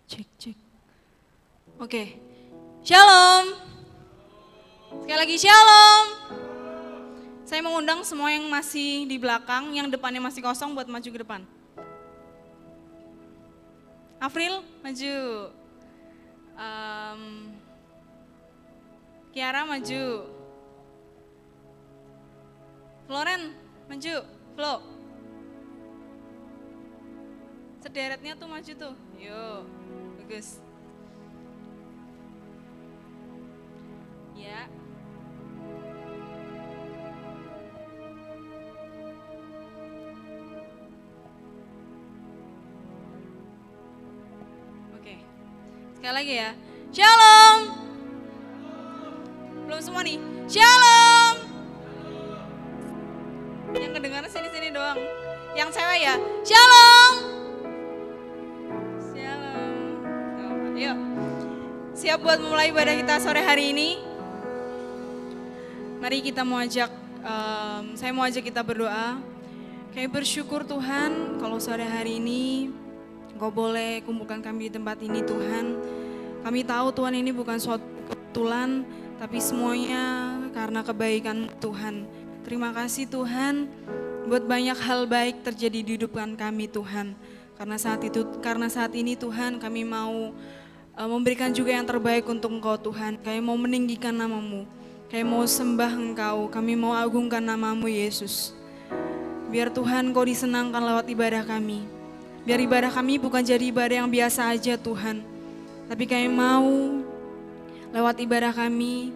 Cek, cek. Oke. Shalom. Sekali lagi shalom. Saya mengundang semua yang masih di belakang, yang depannya masih kosong buat maju ke depan. Afril, maju. Kiara, maju. Floren, maju. Flo. Sederetnya tuh maju tuh. Yuk, bagus. Ya. Oke. Sekali lagi ya. Shalom. Belum semua nih. Shalom. Yang kedengaran sini-sini doang. Yang cewek ya. Shalom. Shalom. Yuk. Siap buat memulai ibadah kita sore hari ini? Mari kita mau ajak, saya mau ajak kita berdoa. Kayak bersyukur Tuhan kalau sore hari ini Engkau boleh kumpulkan kami di tempat ini Tuhan. Kami tahu Tuhan ini bukan suatu kebetulan, tapi semuanya karena kebaikan Tuhan. Terima kasih Tuhan buat banyak hal baik terjadi di hidup kami Tuhan. Karena saat ini Tuhan kami mau memberikan juga yang terbaik untuk Engkau Tuhan. Kami mau meninggikan nama-Mu, kami mau sembah Engkau, kami mau agungkan nama-Mu Yesus. Biar Tuhan Engkau disenangkan lewat ibadah kami. Biar ibadah kami bukan jadi ibadah yang biasa aja Tuhan, tapi kami mau lewat ibadah kami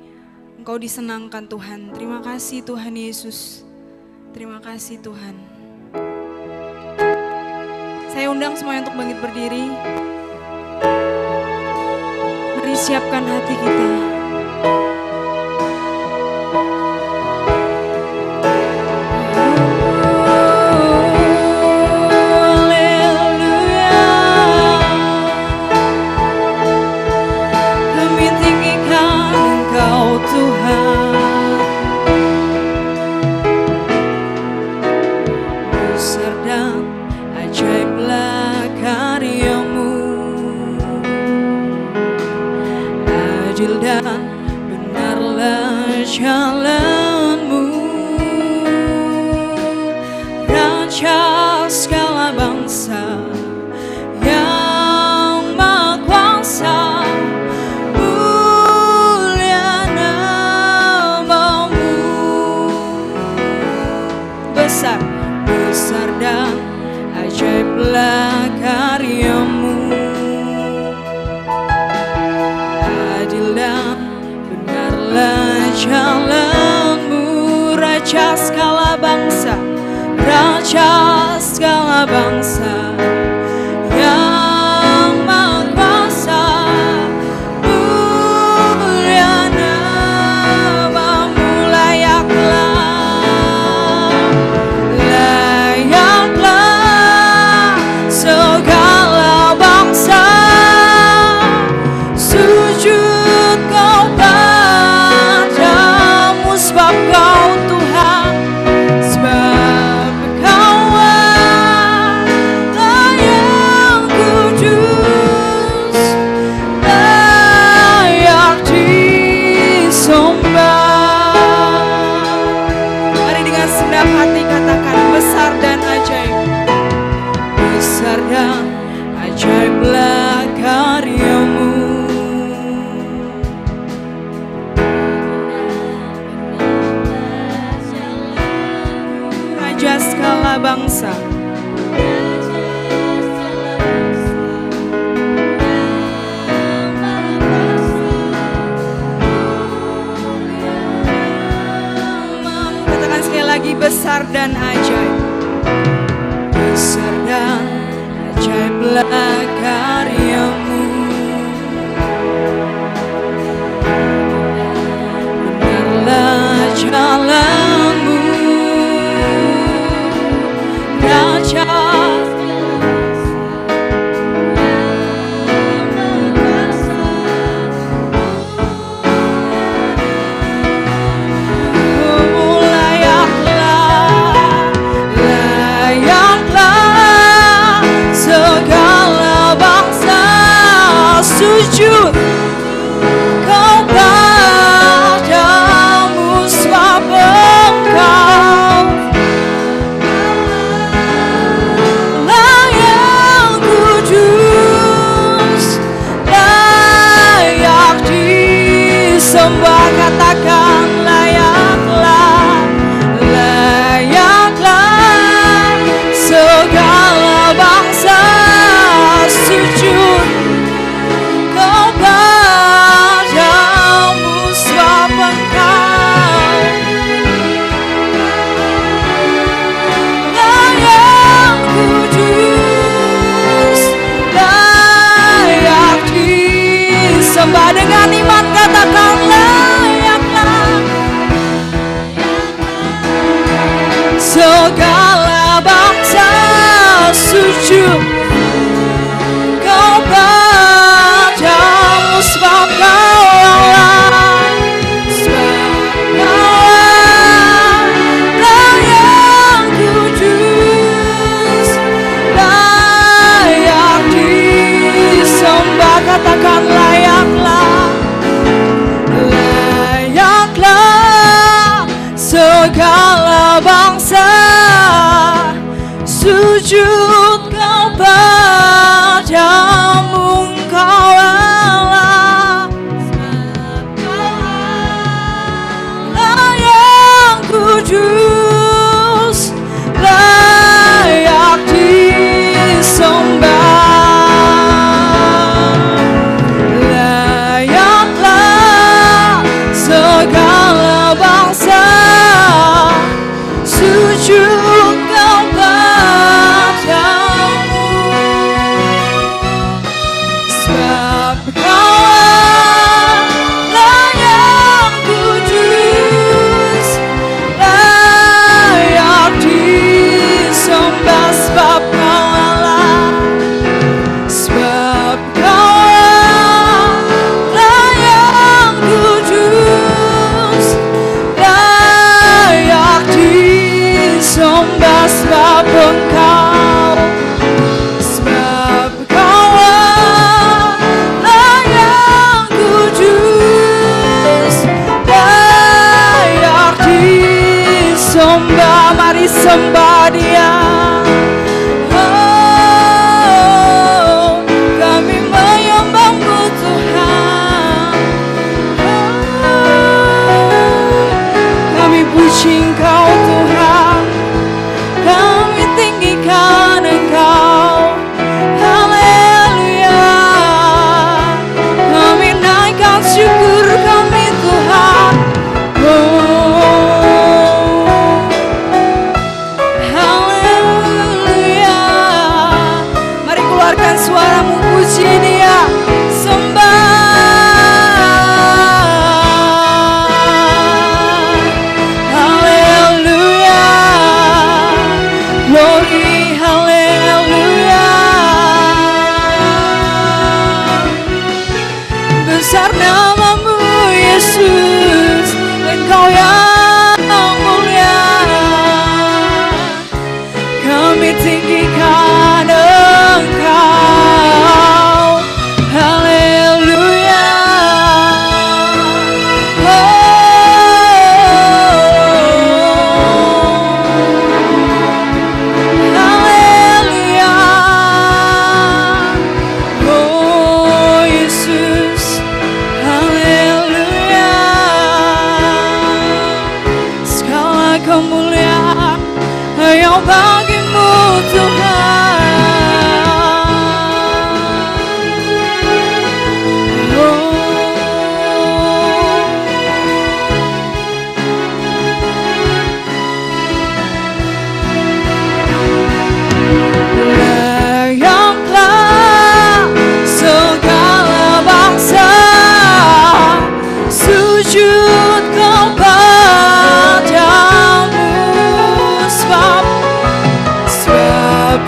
Engkau disenangkan Tuhan. Terima kasih Tuhan Yesus. Terima kasih Tuhan. Saya undang semuanya untuk bangkit berdiri. Mari siapkan hati kita. Jalan-Mu, Raja segala bangsa yang Maha Kuasa, mulia nama-Mu. Besar, besar dan ajaiblah karya-Mu, adil dan jalan-Mu. Raja segala bangsa, Raja segala bangsa yang Maha Kuasa, mulia nama-Mu. Layaklah segala bangsa sujud kepada-Mu, sebab Kau Tuhan, sebab Kau Allah yang kudus, layak disembah. Mari dengan segenap hati katakan, besar dan ajaib, besar dan ajaiblah karya-Mu. Raja segala bangsa, katakan sekali lagi, besar dan ajaib, besar dan ajaiblah karya-Mu. Benarlah jalan-Mu, Raja layaklah segala bangsa segala bangsa sujud kau padamu, sebab kau Allah, sebab kau Allah yang kudus, layak disembah. Katakan layaklah, layaklah segala bangsa sujud kau padamu, engkau Allah, Allah yang kudus, layak disembah. Layaklah segala bangsa sujud kau padamu, sebab kau Allah yang kudus, layak disembah. Sebab kau Allah, sebab kau Allah yang kudus, layak disembah. Sebab engkau, sebab kau Allah yang kudus, layak disembah. Mari sembah Dia. Oh, kami menyembah-Mu Tuhan. Oh, kami puji Engkau Tuhan, kami tinggikan Engkau. Haleluya, kami naikkan syukur kami Tuhan. Oh, haleluya. Mari keluarkan suaramu, puji Dia, sembah. Haleluya, glory, haleluya. Besar namamu Yesus, Engkau yang mulia. Kami tinggikan Engkau. Haleluya. Haleluya. Oh Yesus, haleluya. Segala kemuliaan hanya bagi-Mu Tuhan. Layaklah segala bangsa sujud kau padamu, sebab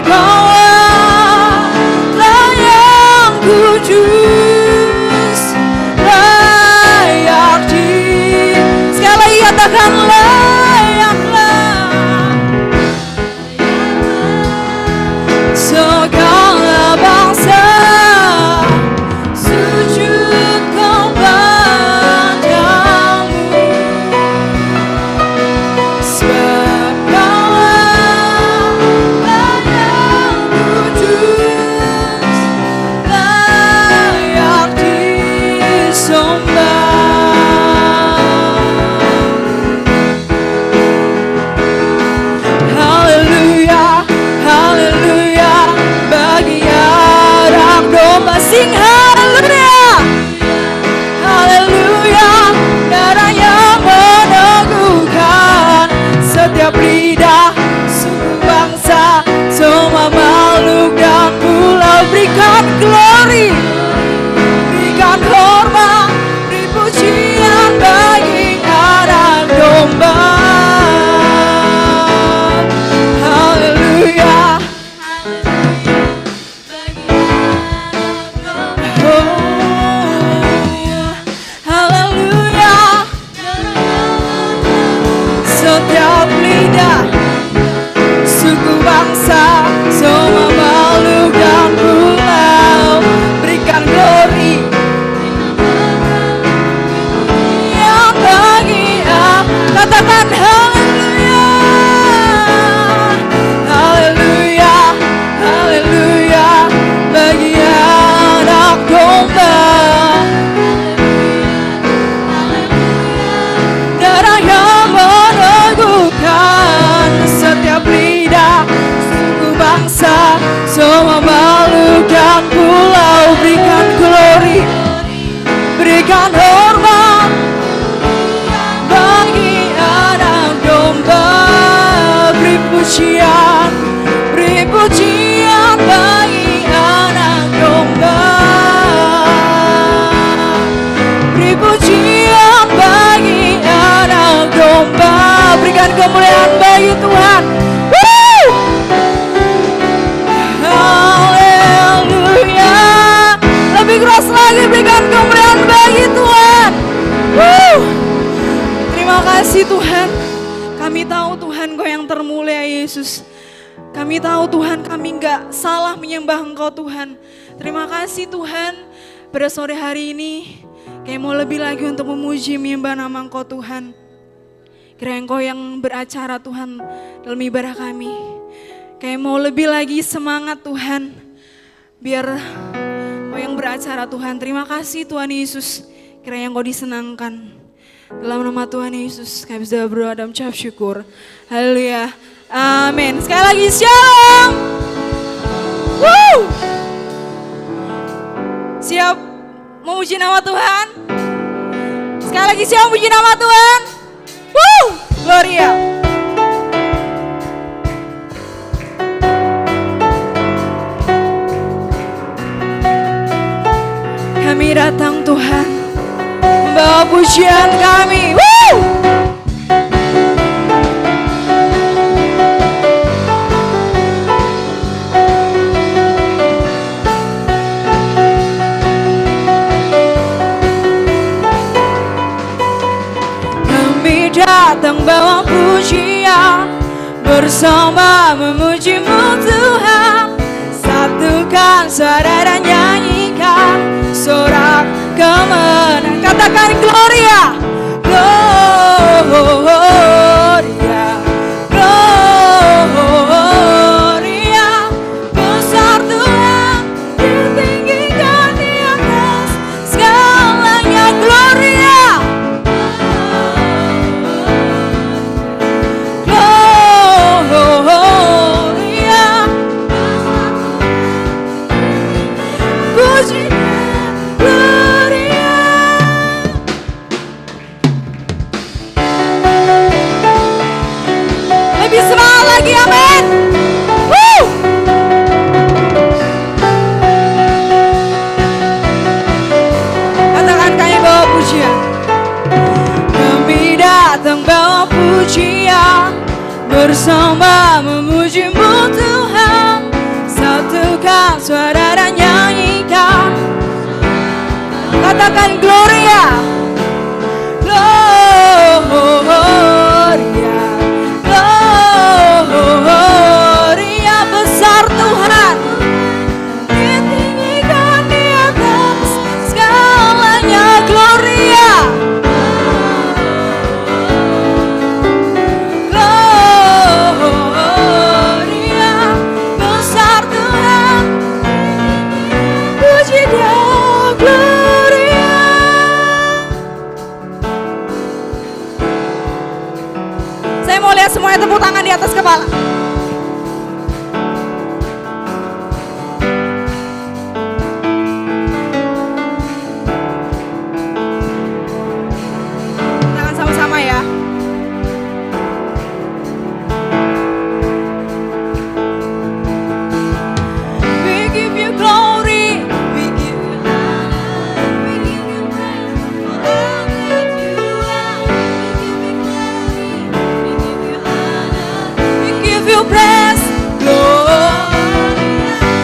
setiap lidah, suku bangsa, semua makhluk dan pulau berikan glory yang bagi aku. Katakan haleluya, haleluya, haleluya bagi anak domba. Darah yang meneguhkan setiap lidah, suku bangsa, semua makhluk dan pulau berikan glory, berikan hormat bagi anak domba. Beri pujian, beri pujian bagi anak domba. Beri pujian bagi anak domba. Berikan kemuliaan bagi Tuhan. Woo! Haleluya. Lebih keras lagi, berikan kemuliaan bagi Tuhan. Woo! Terima kasih Tuhan. Kami tahu Tuhan Kau yang termulia Yesus. Kami tahu Tuhan kami gak salah menyembah Engkau Tuhan. Terima kasih Tuhan. Pada sore hari ini kami mau lebih lagi untuk memuji menyembah nama Engkau Tuhan. Kiranya Engkau yang beracara Tuhan dalam ibadah kami. Kami mau lebih lagi semangat Tuhan. Biar Engkau yang beracara Tuhan. Terima kasih Tuhan Yesus. Kiranya Engkau disenangkan. Dalam nama Tuhan Yesus kami sudah berdoa dan ucap syukur. Haleluya. Amin. Sekali lagi shalom. Woo! Siap memuji nama Tuhan? Sekali lagi siap memuji nama Tuhan? Woo! Gloria. Kami datang Tuhan, membawa pujian kami. Woo! Kami datang bawa pujian, bersama memuji-Mu Tuhan. Satukan suara dan nyanyikan sorak kemenangan. Katakan Gloria, Gloria, Gloria. Besar Tuhan, ditinggikan di atas segalanya. Gloria, Gloria. Puji Gloria. Lebih semangat lagi, amin. Woo! Katakan kami bawa pujian. Kami datang bawa pujian, bersama memuji-Mu Tuhan. Satukan suara dan nyanyikan. Katakan Gloria, Gloria, Gloria. Besar Tuhan, ditinggikan di atas segalanya. Gloria, Gloria. Besar Tuhan, puji Dia. Gloria. Saya mau lihat semuanya tepuk tangan di atas kepala. Tangan sama-sama ya. We give you glory, we give you honor, we give you praise for all that you are. We give you praise, Lord.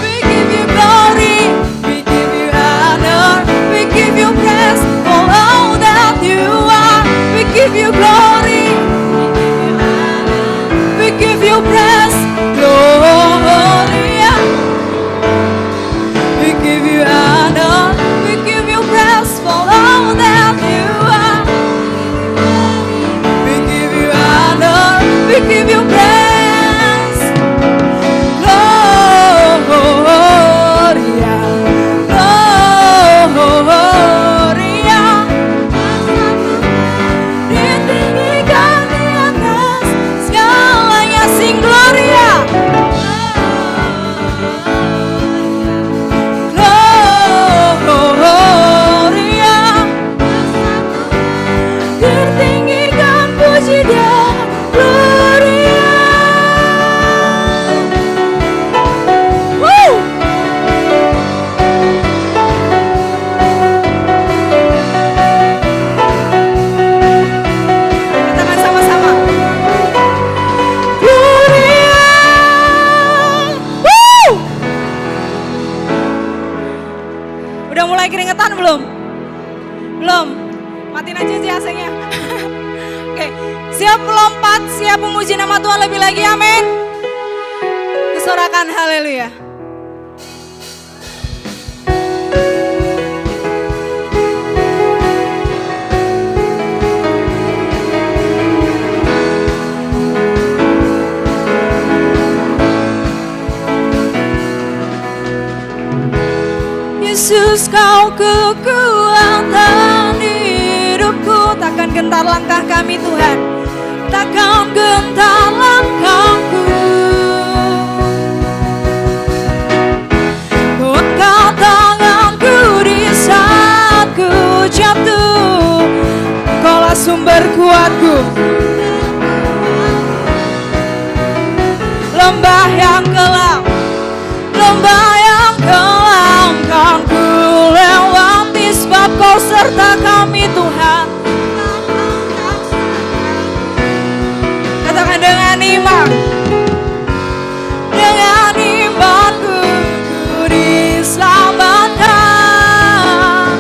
We give you glory, we give you honor, we give you praise for all that you are. We give you glory, we give you honor. melompat, siap memuji nama Tuhan lebih lagi, amin. Kesorakan haleluya. Yesus, kau kekuatan hidupku. Takkan gentar langkah kami Tuhan, takkan gentar langkahku. Kau angkat tanganku di saat ku jatuh, Kaulah sumber kuatku. Lembah yang kelam, lembah yang kelam kan ku lewati, sebab Kau serta kami Tuhan. Katakan dengan iman, dengan imanku ku diselamatkan.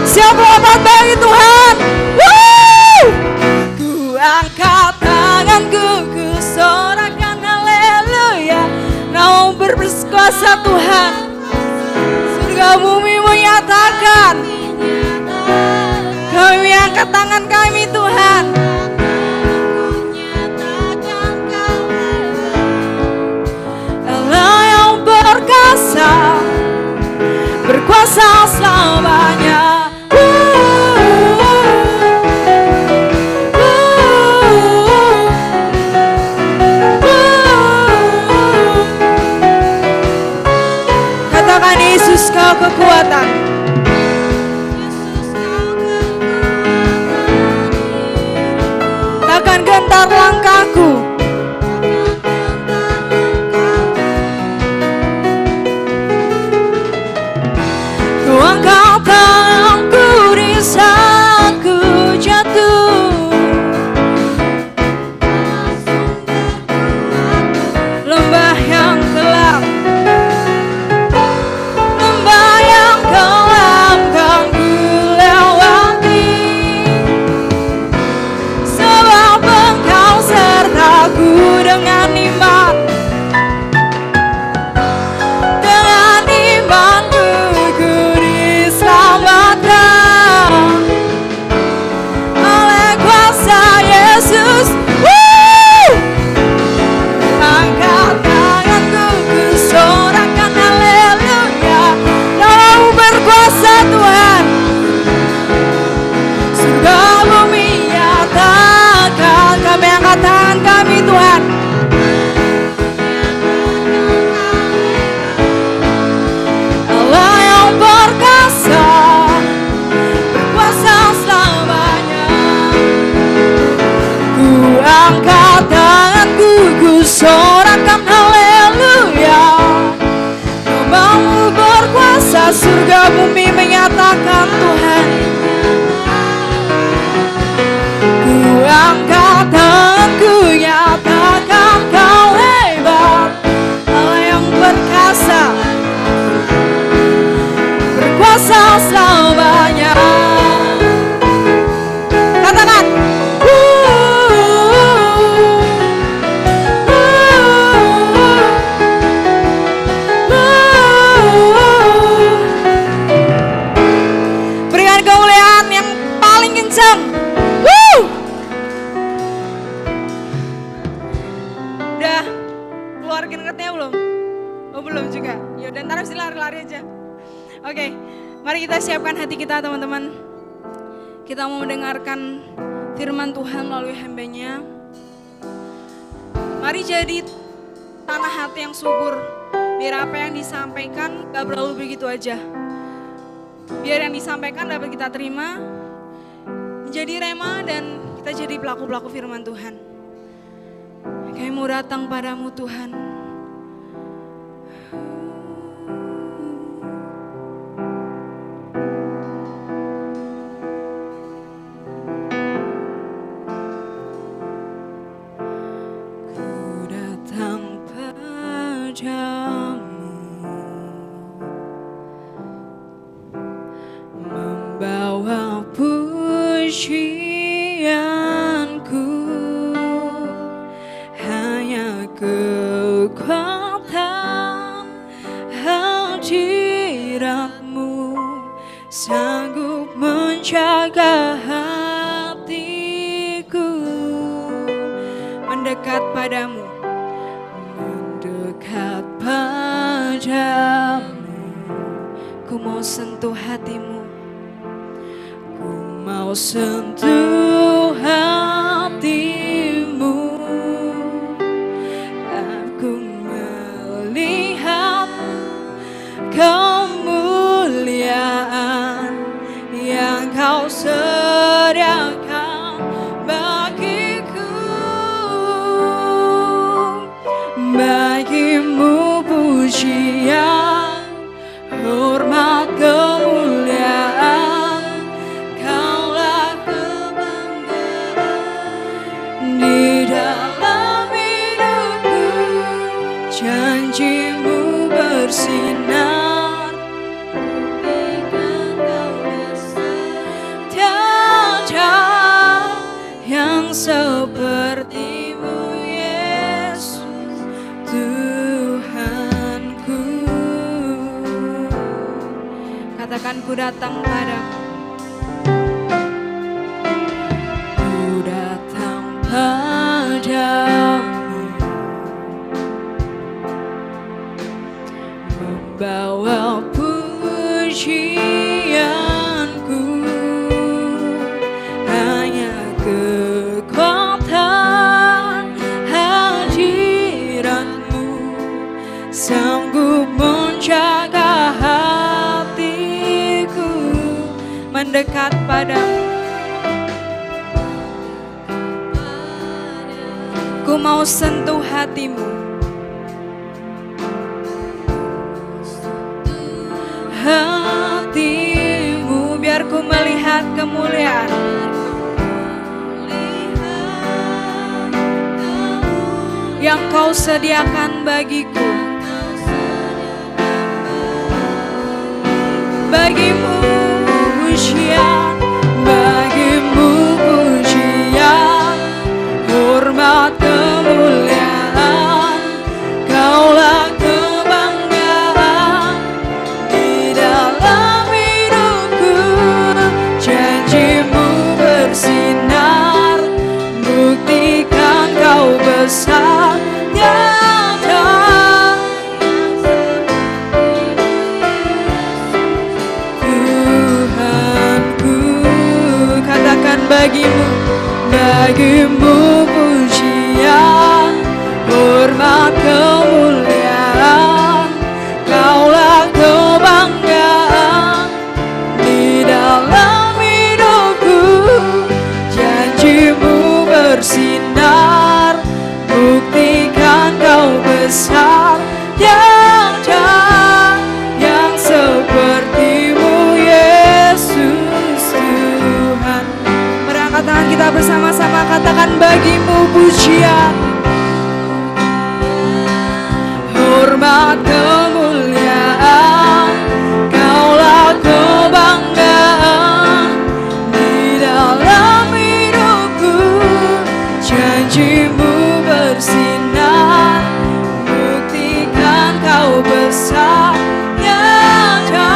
Siap lompat bagi Tuhan. Woo! Ku angkat tanganku, ku sorakan haleluya. Namamu berkuasa Tuhan, surga bumi menyatakan. Kami angkat tangan kami Tuhan. Allah yang berkuasa, berkuasa selamanya. Katakan Yesus, Kau kekuatan. Takkan gentar langkahku. Kau angkat tanganku di saat ku jatuh, lembah yang gelap, lembah yang kelam kan ku lewati, sebab Engkau sertaku dengan iman. Dengan imanku ku diselamatkan oleh kuasa Yesus. Woo! Angkat tanganku, ku sorakan haleluya. Namamu berkuasa Tuhan, surga bumi nyatakan. Kami angkat tangan kami Tuhan. Allah yang berkuasa, berkuasa selamanya. Ku angkat tanganku, ku sorakan haleluya. Namamu berkuasa, surga bumi menyatakan Tuhan. Ku angkat tanganku, nyatakan Kau hebat. Allah yang berkuasa, berkuasa selamanya. Katakan berikan kemuliaan yang paling kencang. Woo! Udah keluar keringetnya belum? Oh belum juga. Ya udah ntar harus lari-lari aja. Oke, mari kita siapkan hati kita teman-teman. Kita mau mendengarkan firman Tuhan melalui hamba-Nya. Mari jadi tanah hati yang subur, biar apa yang disampaikan gak berlalu begitu aja. Biar yang disampaikan dapat kita terima, menjadi rema dan kita jadi pelaku-pelaku firman Tuhan. Kami mau datang padamu Tuhan. Membawa pujian mendekat padamu. Mendekat padamu, Ku mau sentuh hatimu. ku mau sentuh hatimu. Aku melihat kemuliaan yang kau sediakan bagiku. Bagimu pujian, hormat, kemuliaan, Kaulah kebanggaan di dalam hidupku. Janjimu bersinar, buktikan Kau besar. Tiada yang sepertimu, Yesus Tuhanku. Katakan, ku datang padamu. Ku datang padamu, membawa pujianku. Hanya kekuatan hadiratmu sanggup menjaga hatiku. Mendekat padamu. Ku mau sentuh hatimu. Hatimu, biar ku melihat kemuliaan Yang Kau sediakan bagiku. bagimu pujian, bagimu pujian, hormat, kemuliaan, Kaulah kebanggaan di dalam hidupku. Janjimu bersinar, buktikan Kau besar. Tiada Tuhanku. Katakan, bagimu pujian, hormat, kemuliaan, Kaulah kebanggaan di dalam hidupku. Janjimu bersinar, buktikan Kau besar. Tiada yang sepertimu, Yesus Tuhan. Mari angkat tangan kita bersama-sama, katakan, bagimu pujian, hormat, kemuliaan, Kaulah kebanggaan di dalam hidupku. Janjimu bersinar, buktikan Kau besar. Tiada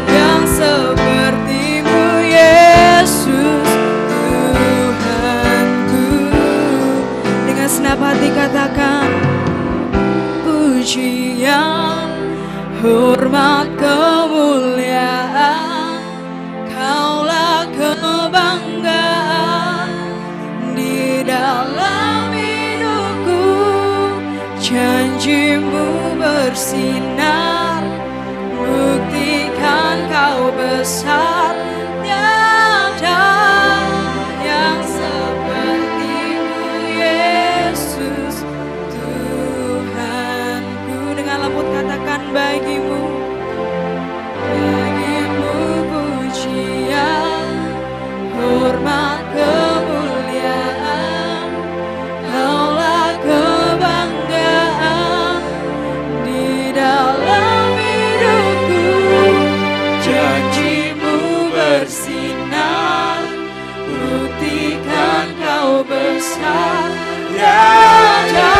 yang sepertimu, Yesus Tuhanku. dengan senap hati katakan, Pujian, hormat, kemuliaan, Kaulah kebanggaan di dalam hidupku. Janjimu bersinar, buktikan Kau besar. Tiada yang sepertimu, Yesus Tuhanku. Dengan lembut katakan, bagimu pujian, hormat, kemuliaan, Kaulah kebanggaan di dalam hidupku. Janjimu bersinar, buktikan Kau besar. Tiada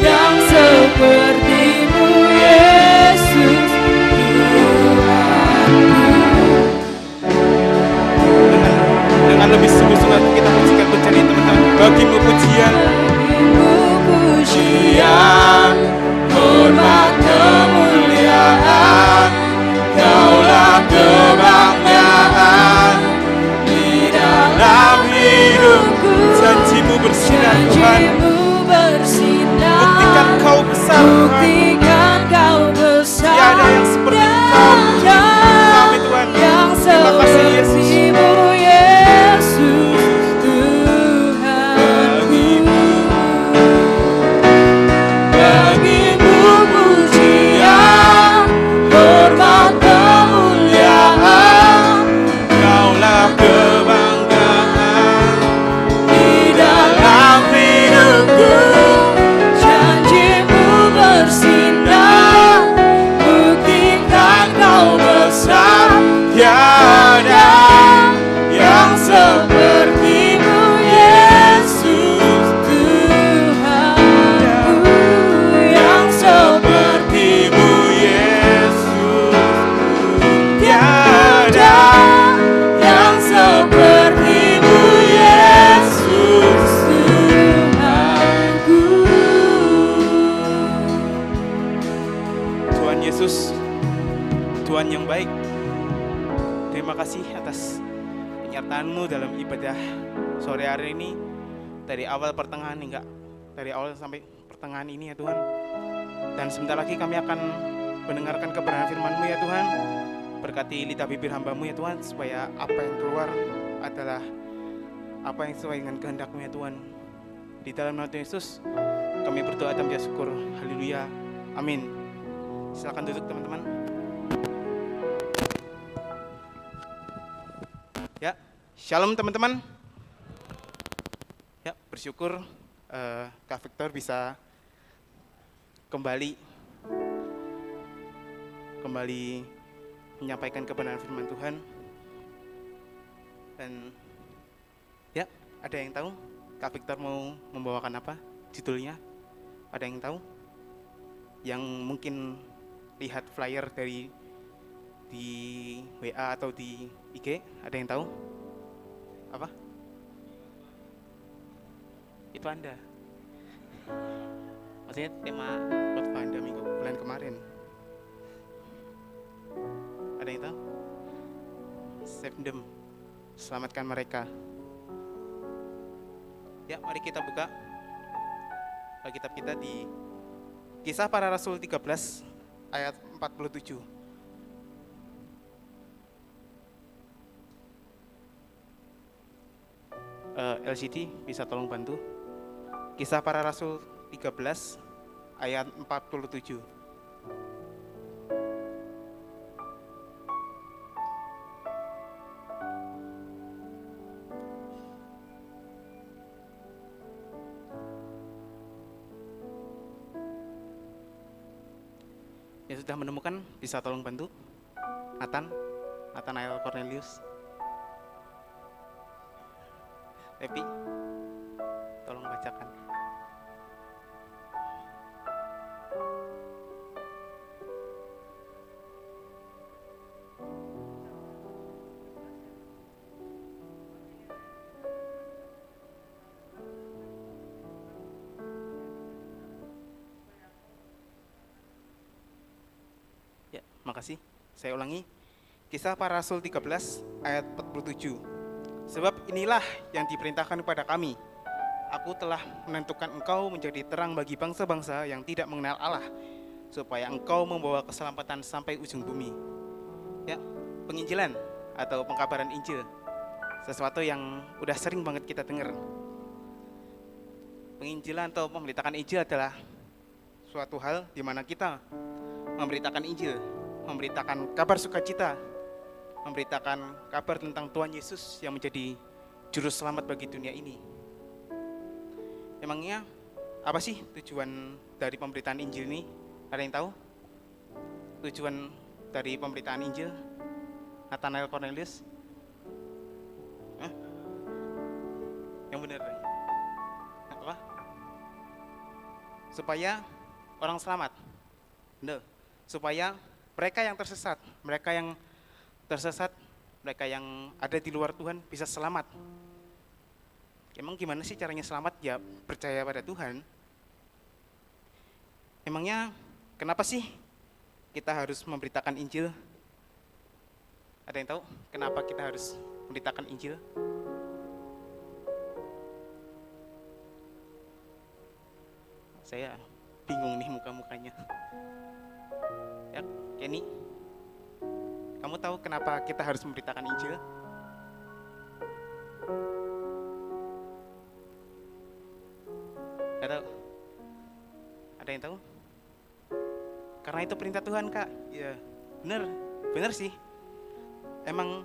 yang sepertimu, Yesus Tuhanku. Dengan lebih sungguh-sungguh kita pujikan Tuhan, teman-teman. Bagimu pujian, ibadah sore hari ini dari awal pertengahan hingga dari awal sampai pertengahan ini ya Tuhan. Dan sebentar lagi kami akan mendengarkan kebenaran firman-Mu ya Tuhan. Berkati lidah bibir hamba-Mu ya Tuhan, supaya apa yang keluar adalah apa yang sesuai dengan kehendak-Mu ya Tuhan. Di dalam nama Tuhan Yesus kami berdoa dan mengucap syukur. Haleluya. Amin. Silakan duduk teman-teman. Ya, shalom teman-teman. Ya, bersyukur Kak Victor bisa kembali menyampaikan kebenaran firman Tuhan. Dan ya, ada yang tahu Kak Victor mau membawakan apa judulnya? Ada yang tahu? Yang mungkin lihat flyer dari di WA atau di IG, ada yang tahu? Apa? Itu Anda. Maksudnya tema khotbah Anda minggu bulan kemarin. Ada yang tahu? Save them. Selamatkan mereka. Ya, mari kita buka Alkitab kita di Kisah Para Rasul 13 ayat 47. LCD bisa tolong bantu. Kisah Para Rasul 13 ayat 47. Yang sudah menemukan bisa tolong bantu. Nathanael Cornelius. Epi, tolong bacakan. Ya, makasih. Saya ulangi. Kisah Para Rasul 13 ayat 47. Sebab inilah yang diperintahkan kepada kami. Aku telah menentukan engkau menjadi terang bagi bangsa-bangsa yang tidak mengenal Allah, supaya engkau membawa keselamatan sampai ujung bumi. Ya, penginjilan atau pengkabaran Injil, sesuatu yang udah sering banget kita dengar. Penginjilan atau memberitakan Injil adalah suatu hal di mana kita memberitakan Injil, memberitakan kabar sukacita, memberitakan kabar tentang Tuhan Yesus yang menjadi juru selamat bagi dunia ini. Emangnya apa sih tujuan dari pemberitaan Injil ini? Ada yang tahu? Tujuan dari pemberitaan Injil? Nathanael Cornelius? Yang benar? Apa? Supaya orang selamat. Benar. Supaya mereka yang tersesat, mereka yang ada di luar Tuhan bisa selamat. Emang gimana sih caranya selamat? Ya percaya pada Tuhan. Emangnya kenapa sih kita harus memberitakan Injil? Ada yang tahu kenapa kita harus memberitakan Injil? Saya bingung nih muka-mukanya. Ya, Kenny, kamu tahu kenapa kita harus memberitakan Injil? Gak tahu? Ada yang tahu? Karena itu perintah Tuhan, Kak. Ya, benar sih. Emang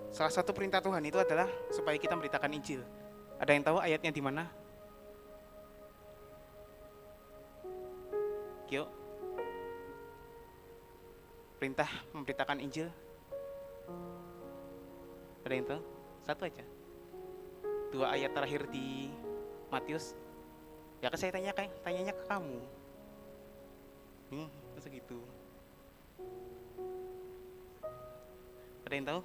salah satu perintah Tuhan itu adalah supaya kita memberitakan Injil. Ada yang tahu ayatnya di mana? Kyo, perintah memberitakan Injil. Ada yang tahu? Satu aja. 2 ayat terakhir di Matius. Ya kan saya tanyanya ke kamu. Masa gitu. Ada yang tahu?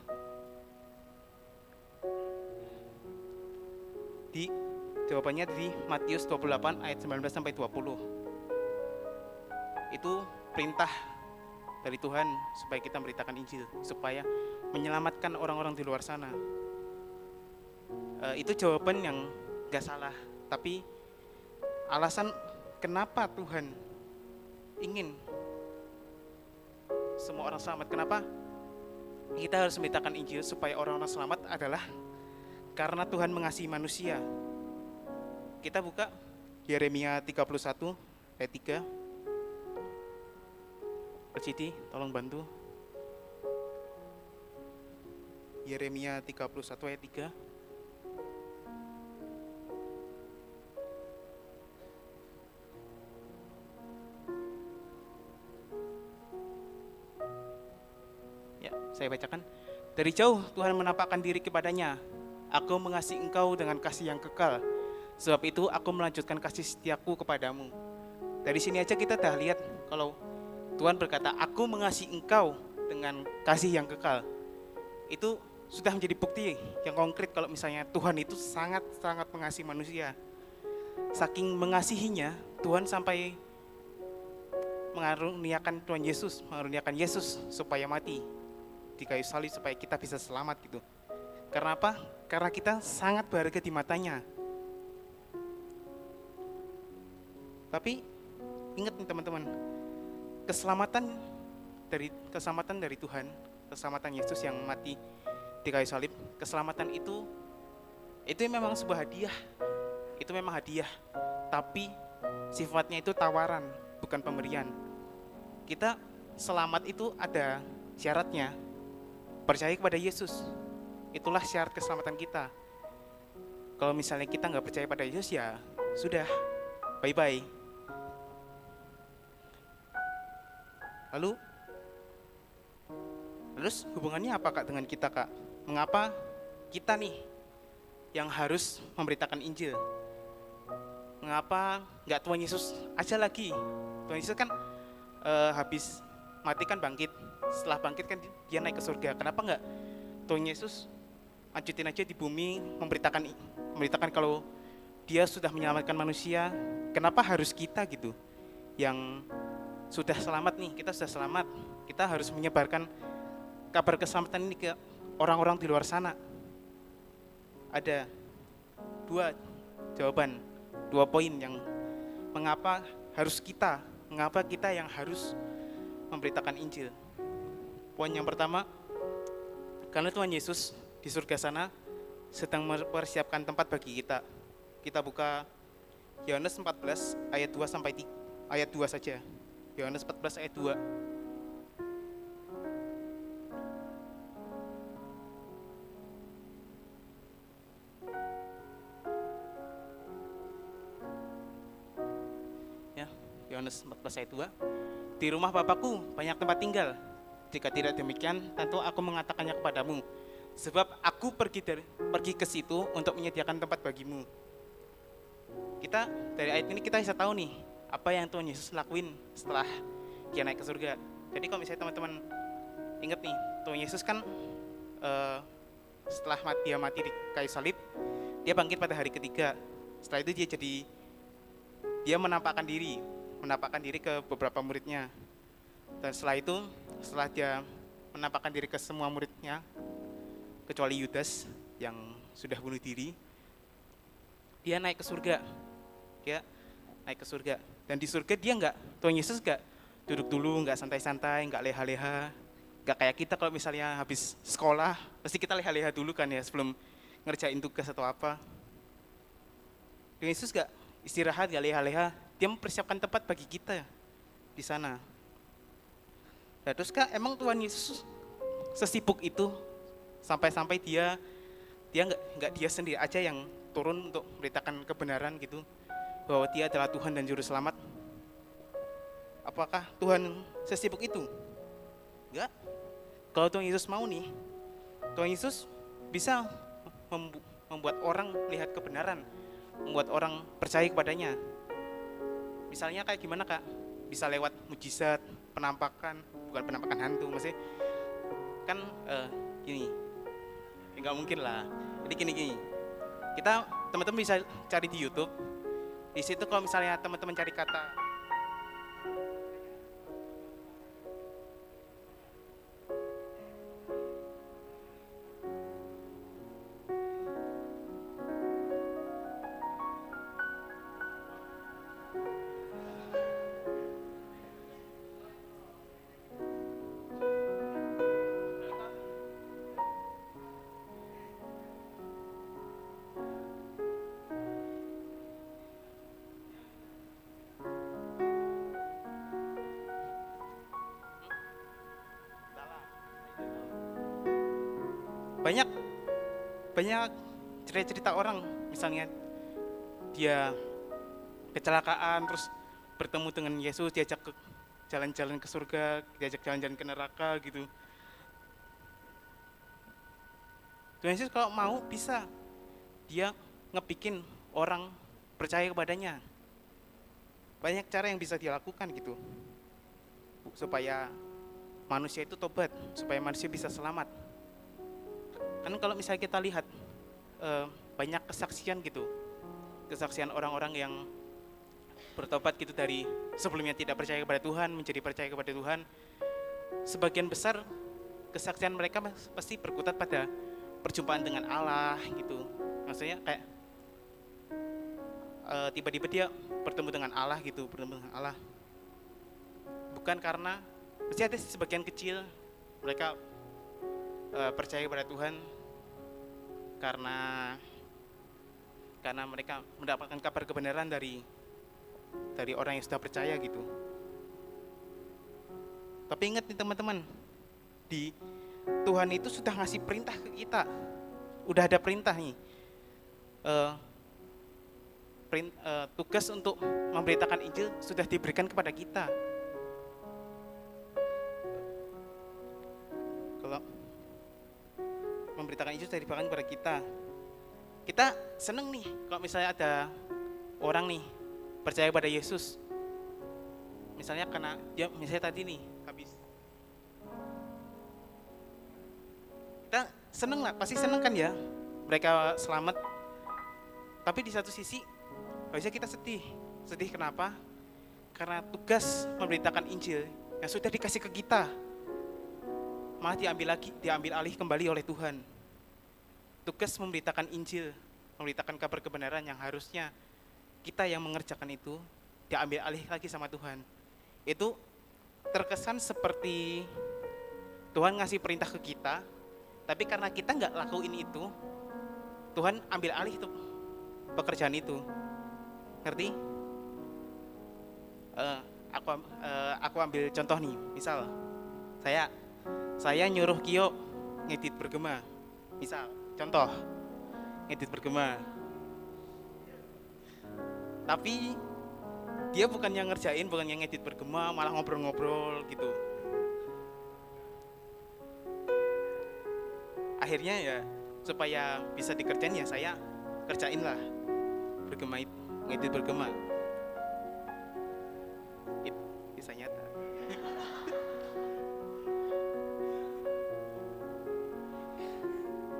Jawabannya di Matius 28 ayat 19 sampai 20. Itu perintah dari Tuhan supaya kita memberitakan Injil, supaya menyelamatkan orang-orang di luar sana. Itu jawaban yang gak salah, tapi alasan kenapa Tuhan ingin semua orang selamat, kenapa kita harus memberitakan Injil supaya orang-orang selamat adalah karena Tuhan mengasihi manusia. Kita buka Yeremia 31 ayat 3. Persiti, tolong bantu. Yeremia 31 ayat 3. Ya, saya bacakan. Dari jauh Tuhan menampakkan diri kepadanya. Aku mengasihi engkau dengan kasih yang kekal. Sebab itu aku melanjutkan kasih setiaku kepadamu. Dari sini aja kita dah lihat kalau Tuhan berkata, aku mengasihi engkau dengan kasih yang kekal. Itu sudah menjadi bukti yang konkret kalau misalnya Tuhan itu sangat-sangat mengasihi manusia. Saking mengasihinya, Tuhan sampai mengaruniakan Tuhan Yesus, mengaruniakan Yesus supaya mati di kayu salib supaya kita bisa selamat gitu. Karena apa? Karena kita sangat berharga di matanya. Tapi ingat nih teman-teman, keselamatan dari Tuhan, keselamatan Yesus yang mati di kayu salib, keselamatan itu memang sebuah hadiah. Itu memang hadiah, tapi sifatnya itu tawaran, bukan pemberian. Kita selamat itu ada syaratnya, percaya kepada Yesus. Itulah syarat keselamatan kita. Kalau misalnya kita nggak percaya pada Yesus, ya sudah, bye-bye. Lalu terus hubungannya apa Kak dengan kita Kak? Mengapa kita nih yang harus memberitakan Injil? Mengapa nggak Tuhan Yesus aja lagi? Tuhan Yesus kan habis mati kan bangkit. Setelah bangkit kan dia naik ke surga. Kenapa nggak Tuhan Yesus lanjutin aja di bumi memberitakan kalau dia sudah menyelamatkan manusia? Kenapa harus kita gitu yang sudah selamat nih, kita sudah selamat, kita harus menyebarkan kabar keselamatan ini ke orang-orang di luar sana? Ada dua jawaban, 2 poin yang mengapa kita yang harus memberitakan Injil. Poin yang pertama, karena Tuhan Yesus di surga sana sedang mempersiapkan tempat bagi kita. Kita buka Yohanes 14 ayat 2 sampai ayat 2 saja. Yohanes 14 ayat 2. Ya, Yohanes 14 ayat 2. Di rumah Bapakku banyak tempat tinggal. Jika tidak demikian, tentu aku mengatakannya kepadamu. Sebab aku pergi ke situ untuk menyediakan tempat bagimu. Kita dari ayat ini kita bisa tahu nih apa yang Tuhan Yesus lakuin setelah dia naik ke surga. Jadi kalau misalnya teman-teman ingat nih, Tuhan Yesus kan setelah dia mati di kayu salib, dia bangkit pada hari ketiga. Setelah itu dia menampakkan diri ke beberapa muridnya. Dan setelah dia menampakkan diri ke semua muridnya, kecuali Yudas yang sudah bunuh diri, dia naik ke surga. Dan di surga Tuhan Yesus nggak duduk dulu, nggak santai-santai, nggak leha-leha, nggak kayak kita kalau misalnya habis sekolah, pasti kita leha-leha dulu kan ya sebelum ngerjain tugas atau apa. Tuhan Yesus nggak istirahat, nggak leha-leha, dia mempersiapkan tempat bagi kita di sana. Nah, terus Kak, emang Tuhan Yesus sesibuk itu sampai-sampai dia nggak dia sendiri aja yang turun untuk memberitakan kebenaran gitu, bahwa dia adalah Tuhan dan Juru Selamat? Apakah Tuhan sesibuk itu? Enggak. Kalau Tuhan Yesus mau nih, Tuhan Yesus bisa membuat orang lihat kebenaran, membuat orang percaya kepadanya. Misalnya kayak gimana Kak? Bisa lewat mujizat, bukan penampakan hantu, maksudnya kan gini, nggak mungkin lah. Jadi gini, kita teman-teman bisa cari di YouTube. Di situ kalau misalnya teman-teman cari kata banyak cerita-cerita orang, misalnya dia kecelakaan terus bertemu dengan Yesus, diajak ke jalan-jalan ke surga, diajak jalan-jalan ke neraka gitu. Tuhan Yesus kalau mau bisa dia ngebikin orang percaya kepadanya. Banyak cara yang bisa dilakukan gitu supaya manusia itu tobat, supaya manusia bisa selamat. Kan kalau misalnya kita lihat banyak kesaksian gitu, kesaksian orang-orang yang bertobat gitu dari sebelumnya tidak percaya kepada Tuhan menjadi percaya kepada Tuhan. Sebagian besar kesaksian mereka pasti berkutat pada perjumpaan dengan Allah gitu. Maksudnya kayak tiba-tiba dia bertemu dengan Allah gitu, bertemu dengan Allah. Bukan karena, pasti ada sebagian kecil mereka percaya kepada Tuhan karena mereka mendapatkan kabar kebenaran dari orang yang sudah percaya gitu. Tapi ingat nih teman-teman, di Tuhan itu sudah ngasih perintah ke kita, udah ada perintah nih, tugas untuk memberitakan Injil sudah diberikan kepada kita. Kalau memberitakan Injil sudah diberikan kepada kita, kita seneng nih kalau misalnya ada orang nih percaya pada Yesus. Misalnya karena dia misalnya tadi nih habis, kita seneng lah, pasti seneng kan ya mereka selamat. Tapi di satu sisi harusnya kita sedih kenapa? Karena tugas memberitakan Injil yang sudah dikasih ke kita malah diambil alih kembali oleh Tuhan. Tugas memberitakan Injil, memberitakan kabar kebenaran yang harusnya kita yang mengerjakan itu diambil alih lagi sama Tuhan. Itu terkesan seperti Tuhan ngasih perintah ke kita, tapi karena kita nggak lakuin itu, Tuhan ambil alih itu pekerjaan itu. Ngerti? Aku ambil contoh nih, misal saya nyuruh Kio ngedit bergema, misal contoh ngedit bergema, tapi dia bukan yang ngerjain, bukan yang ngedit bergema, malah ngobrol-ngobrol gitu. Akhirnya ya supaya bisa dikerjain ya saya kerjain lah bergema itu, ngedit bergema. Bisa nyata.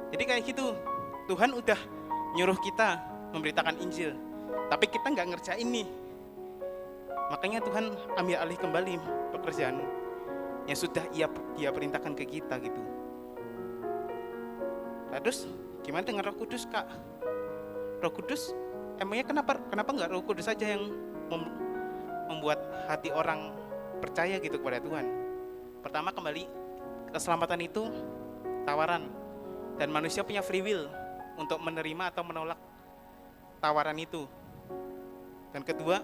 Jadi kayak gitu, Tuhan udah nyuruh kita memberitakan Injil, tapi kita nggak ngerjain nih. Makanya Tuhan ambil alih kembali pekerjaan yang sudah dia perintahkan ke kita gitu. Nah, terus gimana dengan Roh Kudus, Kak? Roh Kudus, emangnya kenapa nggak Roh Kudus saja yang membuat hati orang percaya gitu kepada Tuhan? Pertama, kembali keselamatan itu tawaran, dan manusia punya free will untuk menerima atau menolak tawaran itu. Dan kedua,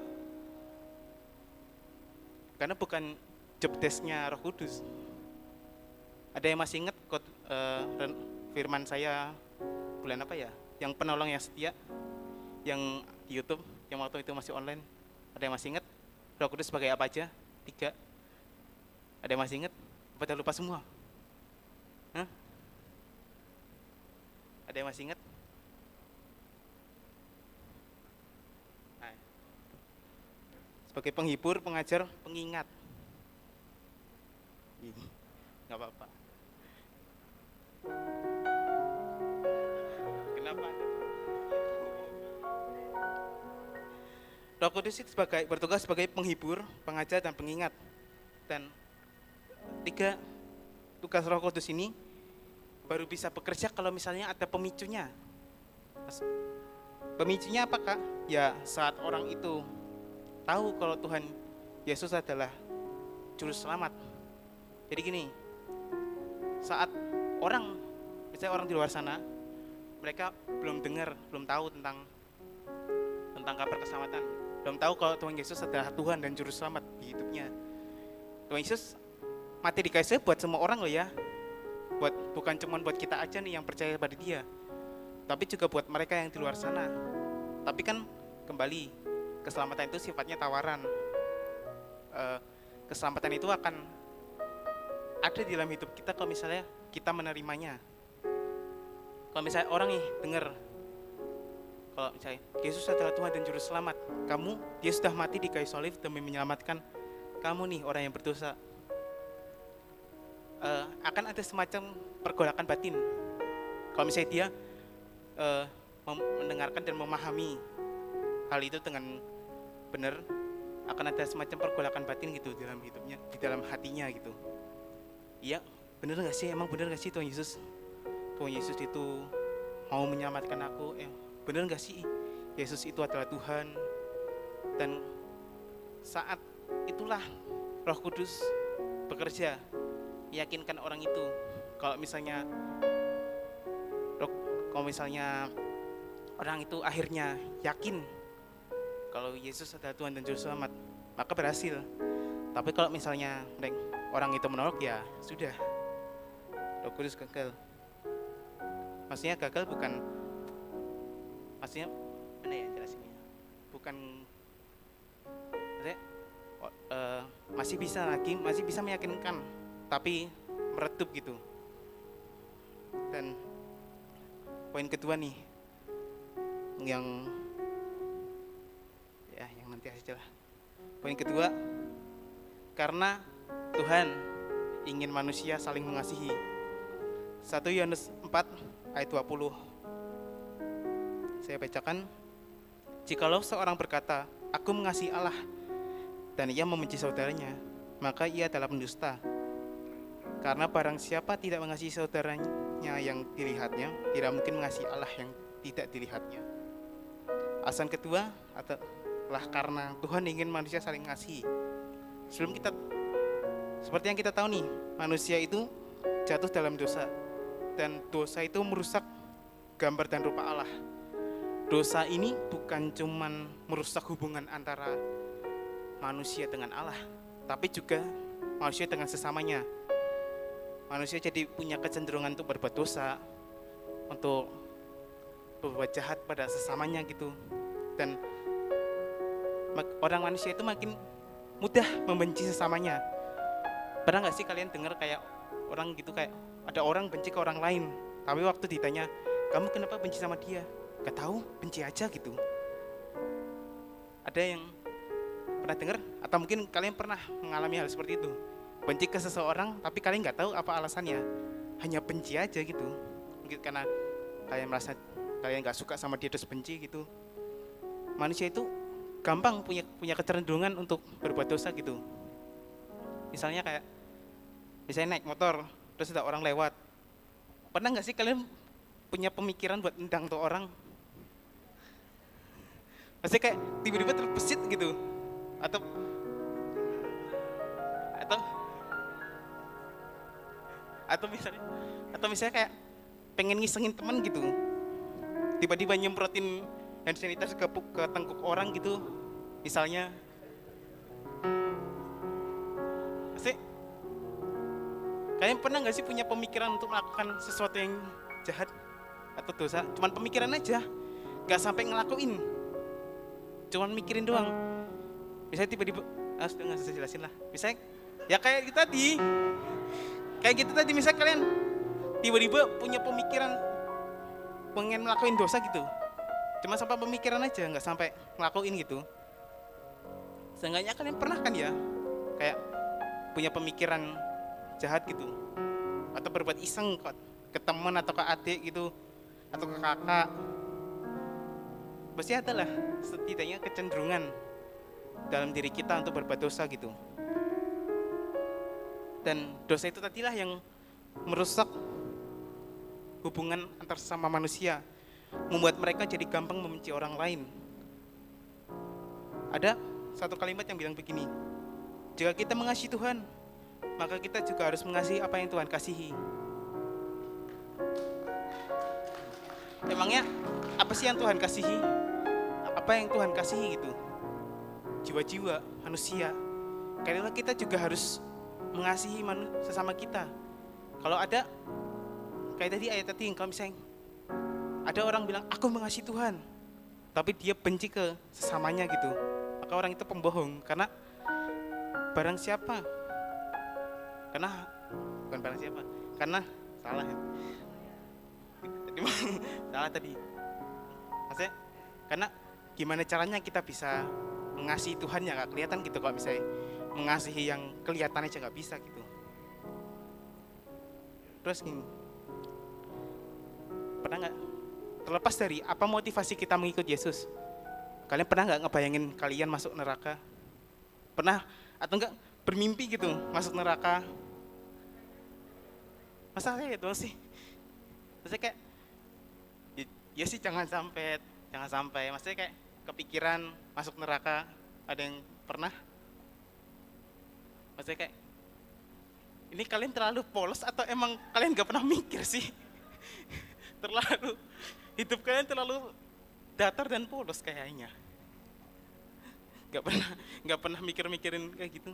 karena bukan job desk-nya Roh Kudus. Ada yang masih ingat firman saya bulan apa ya? Yang penolong yang setia, yang di YouTube, yang waktu itu masih online. Ada yang masih ingat Roh Kudus sebagai apa aja? 3. Ada yang masih ingat? Pada lupa semua? Hah? Ada yang masih ingat? Nah, sebagai penghibur, pengajar, pengingat. Nggak apa-apa. Kenapa? Roh Kudus itu bertugas sebagai penghibur, pengajar, dan pengingat. Dan 3 tugas Roh Kudus ini baru bisa bekerja kalau misalnya ada pemicunya. Pemicunya apa, Kak? Ya saat orang itu tahu kalau Tuhan Yesus adalah juru selamat. Jadi gini, saat misalnya orang di luar sana, mereka belum dengar, belum tahu tentang kabar keselamatan, belum tahu kalau Tuhan Yesus adalah Tuhan dan juru selamat di hidupnya. Tuhan Yesus mati di kayu salib buat semua orang loh ya. bukan cuma buat kita aja nih yang percaya pada Dia, tapi juga buat mereka yang di luar sana. Tapi kan kembali, keselamatan itu sifatnya tawaran. Keselamatan itu akan ada di dalam hidup kita kalau misalnya kita menerimanya. Kalau misalnya orang nih dengar, kalau misalnya Yesus adalah Tuhan dan Juru Selamat, Dia sudah mati di kayu salib demi menyelamatkan kamu nih orang yang berdosa. Akan ada semacam pergolakan batin. Kalau misalnya dia mendengarkan dan memahami hal itu dengan benar, akan ada semacam pergolakan batin gitu dalam hidupnya, di dalam hatinya gitu. Iya, benar nggak sih? Emang benar nggak sih Tuhan Yesus itu mau menyelamatkan aku? Benar nggak sih Yesus itu adalah Tuhan? Dan saat itulah Roh Kudus bekerja meyakinkan orang itu. Kalau misalnya orang itu akhirnya yakin kalau Yesus adalah Tuhan dan Juru Selamat, maka berhasil. Tapi kalau misalnya orang itu menolak, ya sudah, Roh Kudus gagal. Maksudnya gagal bukan, maksudnya mana ya jelasinnya? Bukan, maksudnya masih bisa meyakinkan, tapi meredup gitu. Dan poin kedua nih, yang nanti aja lah. Poin kedua, karena Tuhan ingin manusia saling mengasihi. 1 Yohanes 4 ayat 20. Saya bacakan. Jikalau seorang berkata, aku mengasihi Allah, dan ia membenci saudaranya, maka ia adalah pendusta. Karena barang siapa tidak mengasihi saudaranya yang dilihatnya, tidak mungkin mengasihi Allah yang tidak dilihatnya. Alasan kedua adalah karena Tuhan ingin manusia saling mengasihi. Seperti yang kita tahu nih, manusia itu jatuh dalam dosa, dan dosa itu merusak gambar dan rupa Allah. Dosa ini bukan cuman merusak hubungan antara manusia dengan Allah, tapi juga manusia dengan sesamanya. Manusia jadi punya kecenderungan untuk berbuat dosa, untuk berbuat jahat pada sesamanya gitu. Dan orang manusia itu makin mudah membenci sesamanya. Pernah gak sih kalian dengar kayak orang gitu, kayak ada orang benci ke orang lain, tapi waktu ditanya, kamu kenapa benci sama dia? Gak tahu, benci aja gitu. Ada yang pernah dengar? Atau mungkin kalian pernah mengalami hal seperti itu? Benci ke seseorang, tapi kalian gak tahu apa alasannya, hanya benci aja gitu. Mungkin karena kalian merasa kalian gak suka sama dia terus benci gitu. Manusia itu gampang punya kecenderungan untuk berbuat dosa gitu. Misalnya naik motor, terus ada orang lewat. Pernah gak sih kalian punya pemikiran buat nendang tuh orang? Maksudnya kayak tiba-tiba terbesit gitu. Atau misalnya kayak pengen ngisengin teman gitu. Tiba-tiba nyemprotin hand sanitizer ke tengkuk orang gitu. Misalnya. Maksudnya, kalian pernah gak sih punya pemikiran untuk melakukan sesuatu yang jahat atau dosa? Cuman pemikiran aja, gak sampai ngelakuin, cuman mikirin doang. Misalnya tiba-tiba, sudah gak usah jelasin lah. Misalnya, ya kayak gitu tadi, misalnya kalian tiba-tiba punya pemikiran pengen ngelakuin dosa gitu, cuma sampai pemikiran aja, gak sampai ngelakuin gitu. Seenggaknya kalian pernah kan ya, kayak punya pemikiran jahat gitu, atau berbuat iseng ke teman atau ke adik gitu, atau ke kakak. Pasti adalah setidaknya kecenderungan dalam diri kita untuk berbuat dosa gitu. Dan dosa itu tadilah yang merusak hubungan antar sesama manusia, membuat mereka jadi gampang membenci orang lain. Ada satu kalimat yang bilang begini, jika kita mengasihi Tuhan, maka kita juga harus mengasihi apa yang Tuhan kasihi. Emangnya apa sih yang Tuhan kasihi? Apa yang Tuhan kasihi gitu? Jiwa-jiwa manusia. Karena kita juga harus mengasihi sesama kita. Kalau ada kayak tadi ayat tadi, kalau misalnya ada orang bilang aku mengasihi Tuhan, tapi dia benci ke sesamanya gitu, maka orang itu pembohong. Karena barang siapa, karena bukan barang siapa, karena salah ya. Salah tadi. Maksudnya, karena gimana caranya kita bisa mengasihi Tuhan yang gak kelihatan gitu, kalau misalnya mengasihi yang kelihatan aja gak bisa gitu. Terus gini, pernah gak, terlepas dari apa motivasi kita mengikut Yesus, kalian pernah gak ngebayangin kalian masuk neraka? Pernah atau enggak bermimpi gitu masuk neraka? Masa kayak gitu sih? Maksudnya kayak ya sih jangan sampai. Maksudnya kayak kepikiran masuk neraka, ada yang pernah? Maksudnya kayak ini kalian terlalu polos atau emang kalian gak pernah mikir sih? Terlalu, hidup kalian terlalu datar dan polos kayaknya. Gak pernah mikir-mikirin kayak gitu.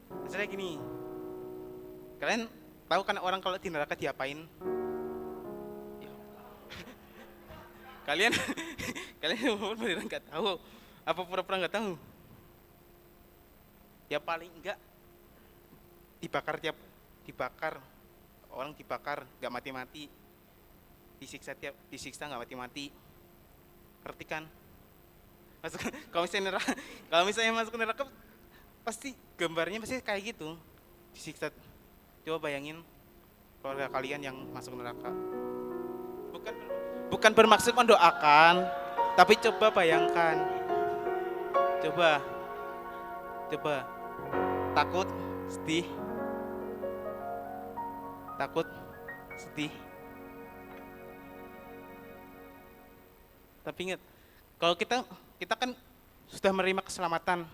Maksudnya gini, kalian tahu kan orang kalau di neraka diapain? Kalian beneran nggak tahu? Apa pura-pura nggak tahu? Ya paling enggak dibakar, orang dibakar nggak mati-mati, disiksa nggak mati-mati, ngerti kan? Kalau misalnya masuk ke neraka pasti gambarnya pasti kayak gitu, disiksa. Coba bayangin keluarga kalian yang masuk neraka. Bukan bermaksud mendoakan, tapi coba bayangkan. Coba. Takut, sedih. Tapi ingat, kalau kita kan sudah menerima keselamatan.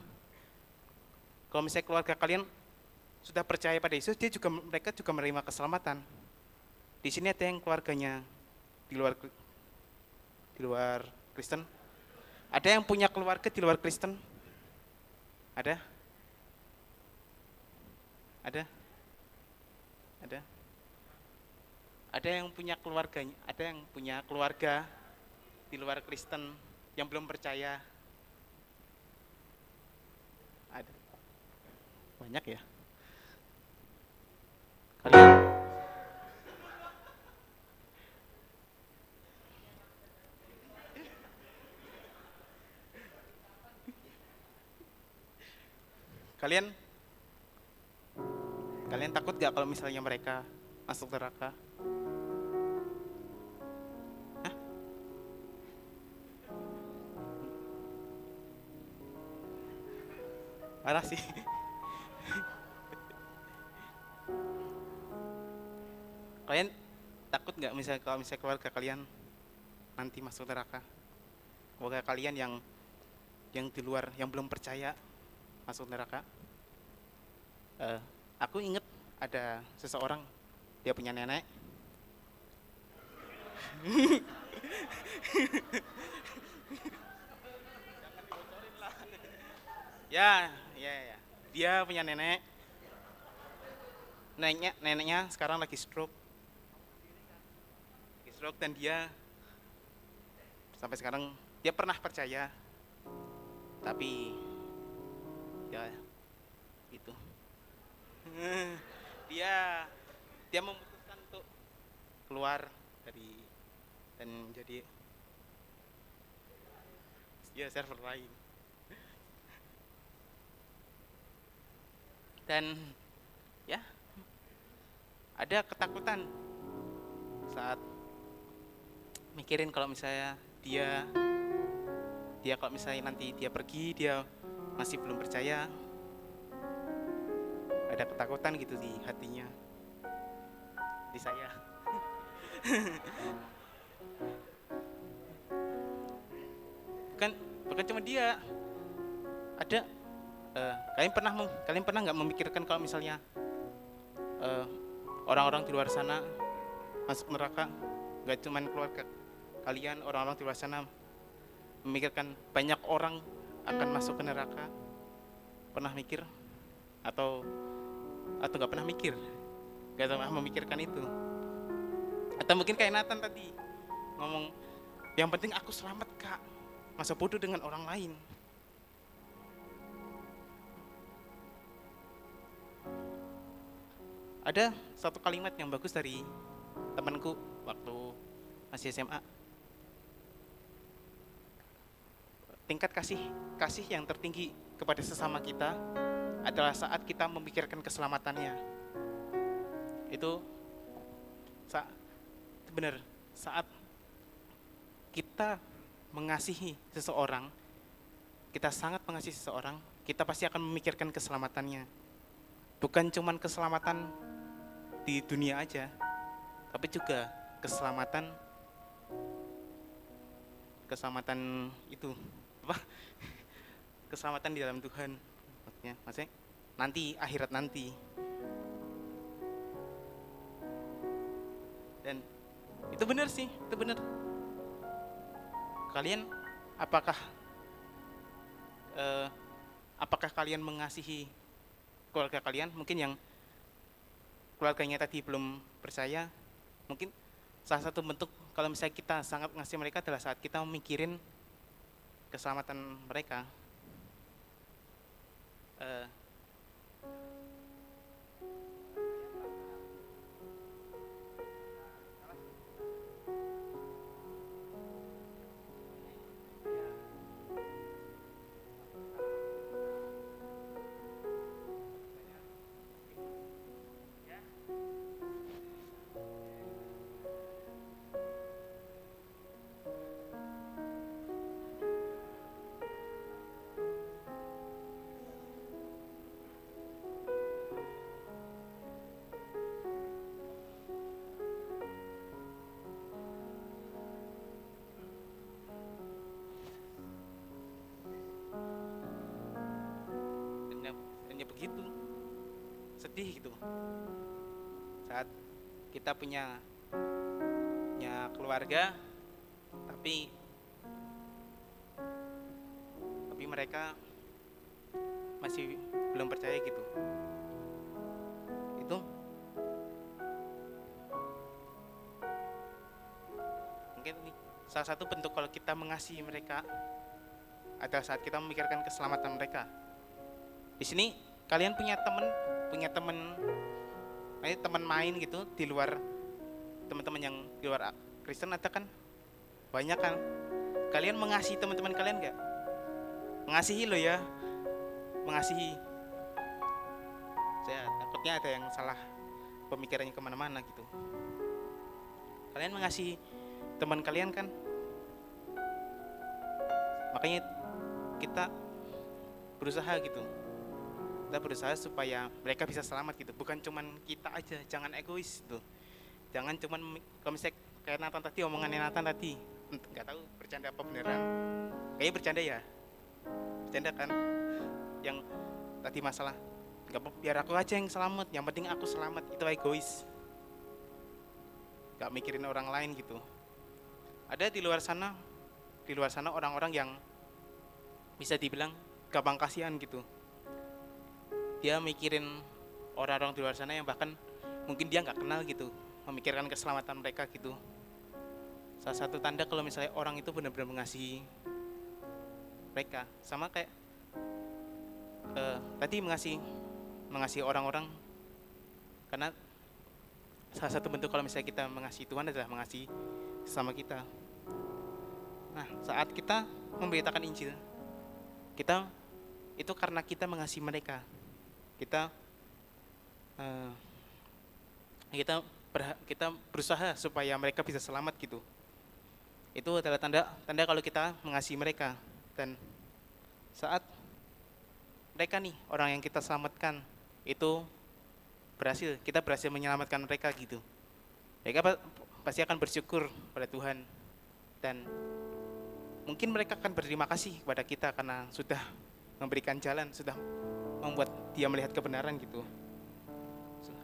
Kalau misalnya keluarga kalian sudah percaya pada Yesus, mereka juga menerima keselamatan. Di sini ada yang keluarganya di luar Kristen. Ada yang punya keluarga di luar Kristen? Ada? Ada yang punya keluarga di luar Kristen yang belum percaya? Ada. Banyak ya? Kalian takut gak kalau misalnya mereka masuk neraka? Hah? Parah sih. Kalian takut gak kalau misalnya keluarga kalian nanti masuk neraka? Keluarga kalian yang di luar, yang belum percaya masuk neraka? Aku inget ada seseorang, dia punya nenek. Ya. Dia punya nenek. Neneknya sekarang lagi stroke. Dan dia sampai sekarang dia pernah percaya, tapi ya itu. Dia memutuskan untuk keluar dan jadi server lain. Dan ya ada ketakutan saat mikirin kalau misalnya dia kalau misalnya nanti dia pergi, dia masih belum percaya. Ada ketakutan gitu di hatinya, di saya. Bukan cuma dia. Ada kalian pernah nggak memikirkan kalau misalnya orang-orang di luar sana masuk neraka? Nggak cuma keluarga kalian, orang-orang di luar sana memikirkan banyak orang akan masuk ke neraka. Pernah mikir atau nggak pernah mikir, nggak pernah memikirkan itu? Atau mungkin kayak Nathan tadi ngomong, yang penting aku selamat kak, masa bodoh dengan orang lain. Ada satu kalimat yang bagus dari temanku waktu masih SMA. Tingkat kasih yang tertinggi kepada sesama kita adalah saat kita memikirkan keselamatannya. Itu benar, saat kita mengasihi seseorang, kita sangat mengasihi seseorang, kita pasti akan memikirkan keselamatannya. Bukan cuman keselamatan di dunia aja, tapi juga keselamatan itu apa? Keselamatan di dalam Tuhan, maksudnya nanti, akhirat nanti. Dan itu benar sih, itu benar. Kalian apakah kalian mengasihi keluarga kalian? Mungkin yang keluarganya tadi belum percaya, mungkin salah satu bentuk kalau misalnya kita sangat mengasihi mereka adalah saat kita memikirin keselamatan mereka. Dan ya begitu, sedih gitu. Saat kita punya keluarga, tapi mereka masih belum percaya gitu. Itu mungkin salah satu bentuk kalau kita mengasihi mereka adalah saat kita memikirkan keselamatan mereka. Di sini kalian punya teman main gitu di luar, teman-teman yang di luar Kristen ada kan? Banyak kan? Kalian mengasihi teman-teman kalian nggak? Mengasihi loh ya, mengasihi. Saya takutnya ada yang salah pemikirannya kemana-mana gitu. Kalian mengasihi teman kalian kan? Makanya kita berusaha gitu. Kita berusaha supaya mereka bisa selamat gitu. Bukan cuman kita aja, jangan egois tuh. Jangan cuman, kalau misalnya kayak Nathan tadi, omongannya Nathan tadi, nggak tahu bercanda apa beneran. Kayaknya bercanda ya. Bercanda kan? Yang tadi masalah, nggak apa, biar aku aja yang selamat. Yang penting aku selamat, itu egois. Nggak mikirin orang lain gitu. Ada di luar sana orang-orang yang bisa dibilang gampang kasihan gitu. Dia mikirin orang-orang di luar sana yang bahkan mungkin dia nggak kenal gitu, memikirkan keselamatan mereka gitu. Salah satu tanda kalau misalnya orang itu benar-benar mengasihi mereka, sama kayak tadi mengasihi orang-orang, karena salah satu bentuk kalau misalnya kita mengasihi Tuhan adalah mengasihi sesama kita. Nah, saat kita memberitakan Injil, kita itu karena kita mengasihi mereka. Kita berusaha supaya mereka bisa selamat gitu. Itu adalah tanda kalau kita mengasihi mereka. Dan saat mereka nih, orang yang kita selamatkan itu kita berhasil menyelamatkan mereka gitu, mereka pasti akan bersyukur pada Tuhan. Dan mungkin mereka akan berterima kasih kepada kita karena sudah memberikan jalan, sudah membuat dia melihat kebenaran gitu.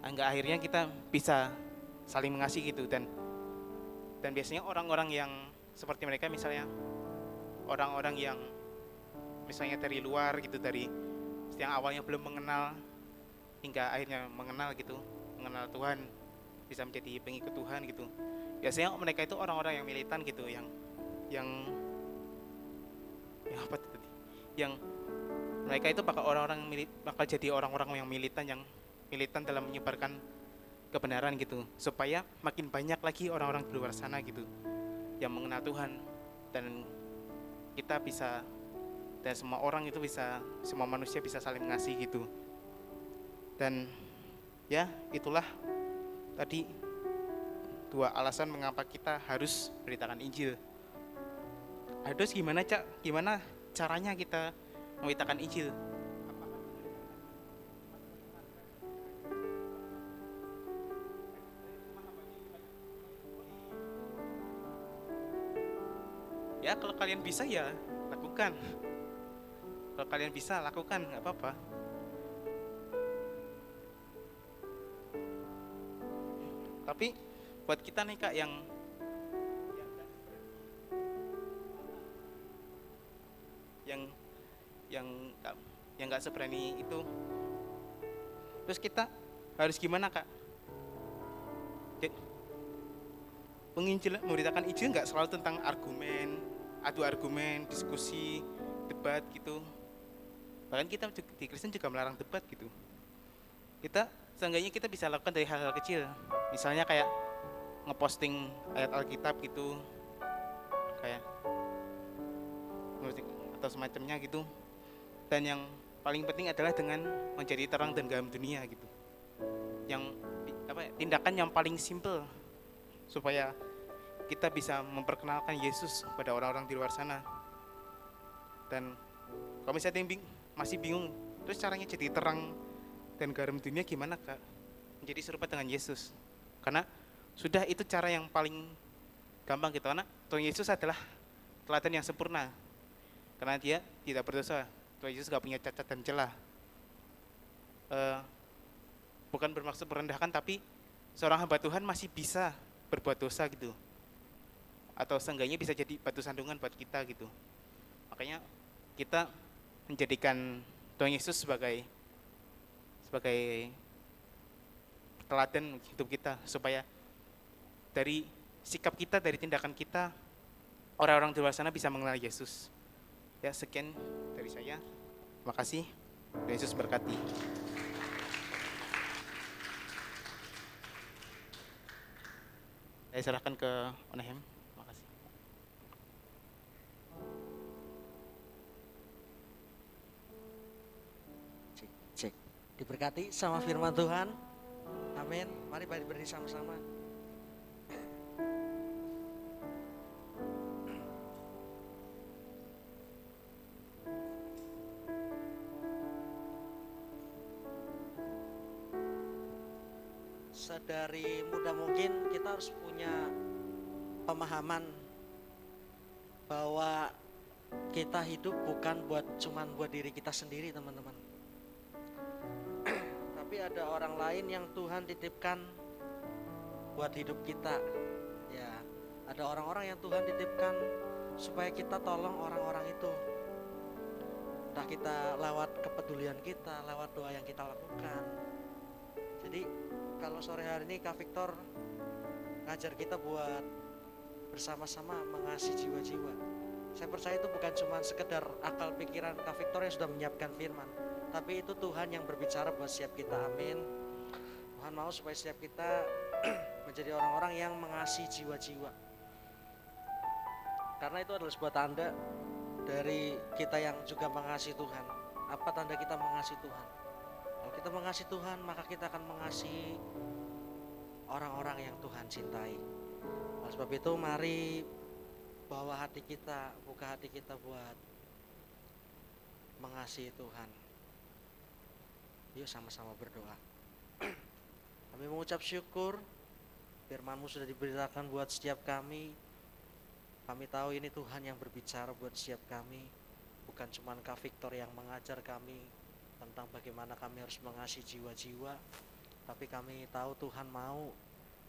Hingga akhirnya kita bisa saling mengasihi gitu. Dan biasanya orang-orang yang seperti mereka, misalnya orang-orang yang misalnya dari luar gitu, dari yang awalnya belum mengenal hingga akhirnya mengenal gitu, mengenal Tuhan, bisa menjadi pengikut Tuhan gitu. biasanya mereka itu orang-orang yang militan gitu, yang yang apa tadi? Yang mereka itu bakal jadi orang-orang yang militan dalam menyebarkan kebenaran gitu, supaya makin banyak lagi orang-orang di luar sana gitu yang mengenal Tuhan, dan kita bisa, dan semua manusia bisa saling mengasihi gitu. Dan ya, itulah tadi 2 alasan mengapa kita harus beritakan Injil. Harus gimana caranya kita memberitakan Injil? Ya, kalau kalian bisa ya lakukan. Kalau kalian bisa lakukan, nggak apa-apa. Tapi buat kita nih Kak, yang nggak seberani itu, terus kita harus gimana Kak? Memberitakan Injil nggak selalu tentang adu argumen, diskusi, debat gitu. Bahkan kita di Kristen juga melarang debat gitu. Seenggaknya kita bisa lakukan dari hal-hal kecil. Misalnya kayak ngeposting ayat Alkitab gitu, kayak atau semacamnya gitu. Dan yang paling penting adalah dengan menjadi terang dan garam dunia gitu. Tindakan yang paling simple supaya kita bisa memperkenalkan Yesus pada orang-orang di luar sana. Dan kalau misalnya masih bingung, terus caranya jadi terang dan garam dunia gimana Kak? Menjadi serupa dengan Yesus. Karena sudah itu cara yang paling gampang gitu, karena Tuhan Yesus adalah teladan yang sempurna. Karena dia tidak berdosa. Tuhan Yesus gak punya cacat dan celah. Bukan bermaksud merendahkan, tapi seorang hamba Tuhan masih bisa berbuat dosa gitu, atau seenggaknya bisa jadi batu sandungan buat kita gitu. Makanya kita menjadikan Tuhan Yesus sebagai teladan hidup kita, supaya dari sikap kita, dari tindakan kita, orang-orang di luar sana bisa mengenal Yesus. Ya, sekian dari saya. Terima kasih. Yesus berkati. Saya serahkan ke Onahem. Terima kasih. Cek. Diberkati sama firman Tuhan. Amin. Mari berdiri sama-sama. Sedari muda mungkin kita harus punya pemahaman bahwa kita hidup bukan cuman buat diri kita sendiri, teman-teman. Tapi ada orang lain yang Tuhan titipkan buat hidup kita. Ya, ada orang-orang yang Tuhan titipkan supaya kita tolong orang-orang itu. Entah kita lewat kepedulian kita, lewat doa yang kita lakukan. Jadi kalau sore hari ini Kak Victor ngajar kita buat bersama-sama mengasihi jiwa-jiwa. Saya percaya itu bukan cuma sekedar akal pikiran Kak Victor yang sudah menyiapkan firman, tapi itu Tuhan yang berbicara buat setiap kita. Amin. Tuhan mau supaya setiap kita menjadi orang-orang yang mengasihi jiwa-jiwa. Karena itu adalah sebuah tanda dari kita yang juga mengasihi Tuhan. Apa tanda kita mengasihi Tuhan? Kalau kita mengasihi Tuhan, maka kita akan mengasihi orang-orang yang Tuhan cintai. Oleh sebab itu mari bawa hati kita, buka hati kita buat mengasihi Tuhan. Yuk sama-sama berdoa. Kami mengucap syukur firman-Mu sudah diberitakan buat setiap kami. Kami tahu ini Tuhan yang berbicara buat setiap kami, bukan cuma Kak Victor yang mengajar kami tentang bagaimana kami harus mengasihi jiwa-jiwa, tapi kami tahu Tuhan mau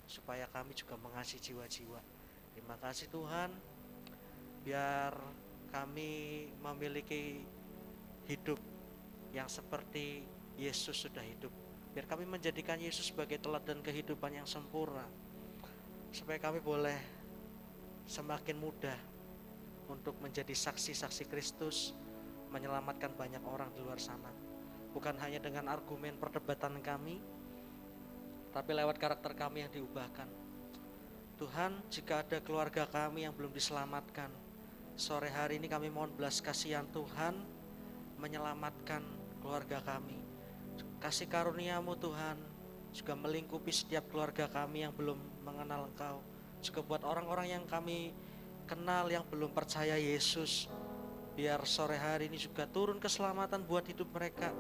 supaya kami juga mengasihi jiwa-jiwa. Terima kasih Tuhan, biar kami memiliki hidup yang seperti Yesus sudah hidup. Biar kami menjadikan Yesus sebagai teladan kehidupan yang sempurna. supaya kami boleh semakin mudah untuk menjadi saksi-saksi Kristus, menyelamatkan banyak orang di luar sana. Bukan hanya dengan argumen perdebatan kami, tapi lewat karakter kami yang diubahkan. Tuhan, jika ada keluarga kami yang belum diselamatkan, sore hari ini kami mohon belas kasihan Tuhan, menyelamatkan keluarga kami. Kasih karunia-Mu Tuhan juga melingkupi setiap keluarga kami yang belum mengenal Engkau. Juga buat orang-orang yang kami kenal yang belum percaya Yesus, biar sore hari ini juga turun keselamatan buat hidup mereka.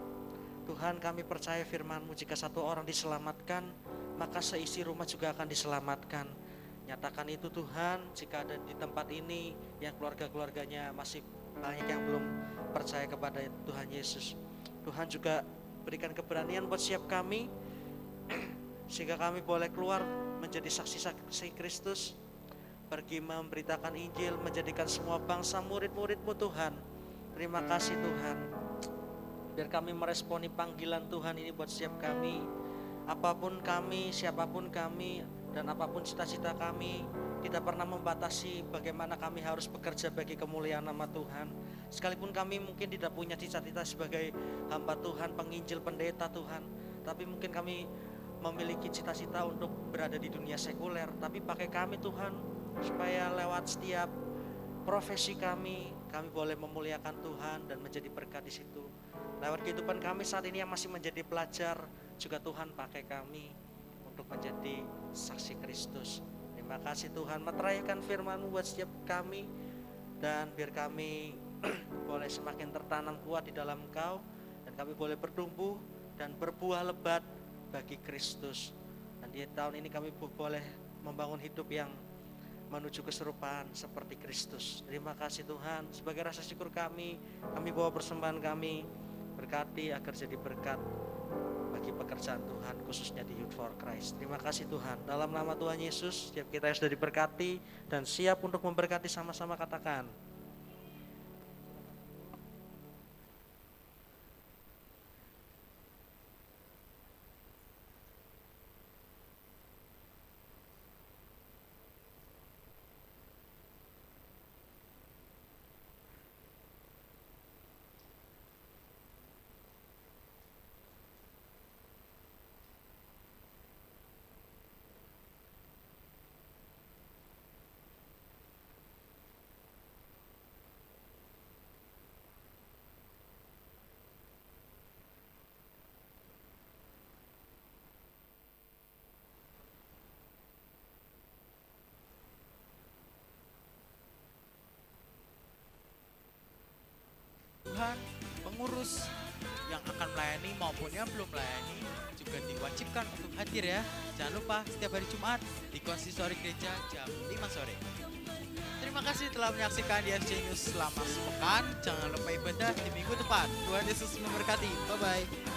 Tuhan, kami percaya firman-Mu, jika satu orang diselamatkan, maka seisi rumah juga akan diselamatkan. Nyatakan itu Tuhan, jika ada di tempat ini yang keluarga-keluarganya masih banyak yang belum percaya kepada Tuhan Yesus. Tuhan juga berikan keberanian buat setiap kami, sehingga kami boleh keluar menjadi saksi-saksi Kristus, pergi memberitakan Injil, menjadikan semua bangsa murid-murid-Mu Tuhan. Terima kasih Tuhan, biar kami meresponi panggilan Tuhan ini buat setiap kami. Apapun kami, siapapun kami, dan apapun cita-cita kami, tidak pernah membatasi bagaimana kami harus bekerja bagi kemuliaan nama Tuhan. Sekalipun kami mungkin tidak punya cita-cita sebagai hamba Tuhan, penginjil, pendeta Tuhan, tapi mungkin kami memiliki cita-cita untuk berada di dunia sekuler. Tapi pakai kami Tuhan, supaya lewat setiap profesi kami boleh memuliakan Tuhan dan menjadi berkat di situ. Lewat kehidupan kami saat ini yang masih menjadi pelajar, juga Tuhan pakai kami untuk menjadi saksi Kristus. Terima kasih Tuhan, meteraikan firman-Mu buat setiap kami, dan biar kami boleh semakin tertanam kuat di dalam Engkau, dan kami boleh bertumbuh dan berbuah lebat bagi Kristus. Dan di tahun ini kami boleh membangun hidup yang menuju keserupaan seperti Kristus. Terima kasih Tuhan, sebagai rasa syukur kami bawa persembahan kami, berkati agar jadi berkat bagi pekerjaan Tuhan, khususnya di Youth for Christ. Terima kasih Tuhan, dalam nama Tuhan Yesus, setiap kita yang sudah diberkati dan siap untuk memberkati, sama-sama katakan. Tuhan, pengurus yang akan melayani maupun yang belum melayani juga diwajibkan untuk hadir ya. Jangan lupa setiap hari Jumat di konsistori gereja jam 5 sore. Terima kasih telah menyaksikan di FC News selama sepekan. Jangan lupa ibadah di minggu depan. Tuhan Yesus memberkati. Bye-bye.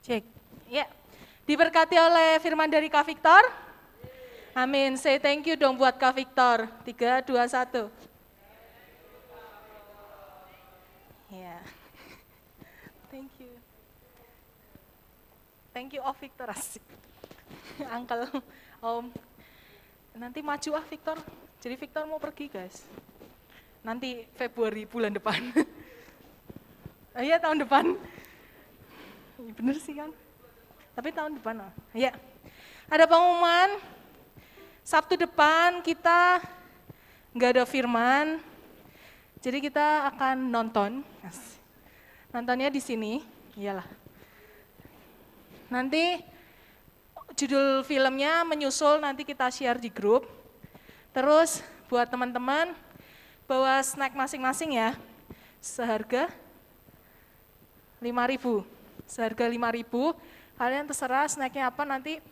Cek. Ya. Diberkati oleh firman dari Kak Victor. Amin. Say thank you dong buat Kak Victor. 3, 2, 1. Ya. Thank you. Thank you Victor, asik. Uncle, Om. Nanti maju Victor. Jadi Victor mau pergi guys. Nanti Februari bulan depan. Iya tahun depan. Ya, bener sih kan, tapi tahun depan ya. Ada pengumuman, Sabtu depan kita nggak ada firman, jadi kita akan nonton. Nontonnya di sini, iyalah. Nanti judul filmnya menyusul, nanti kita share di grup. Terus buat teman-teman bawa snack masing-masing ya, seharga 5.000. Seharga 5.000, kalian terserah snacknya apa, nanti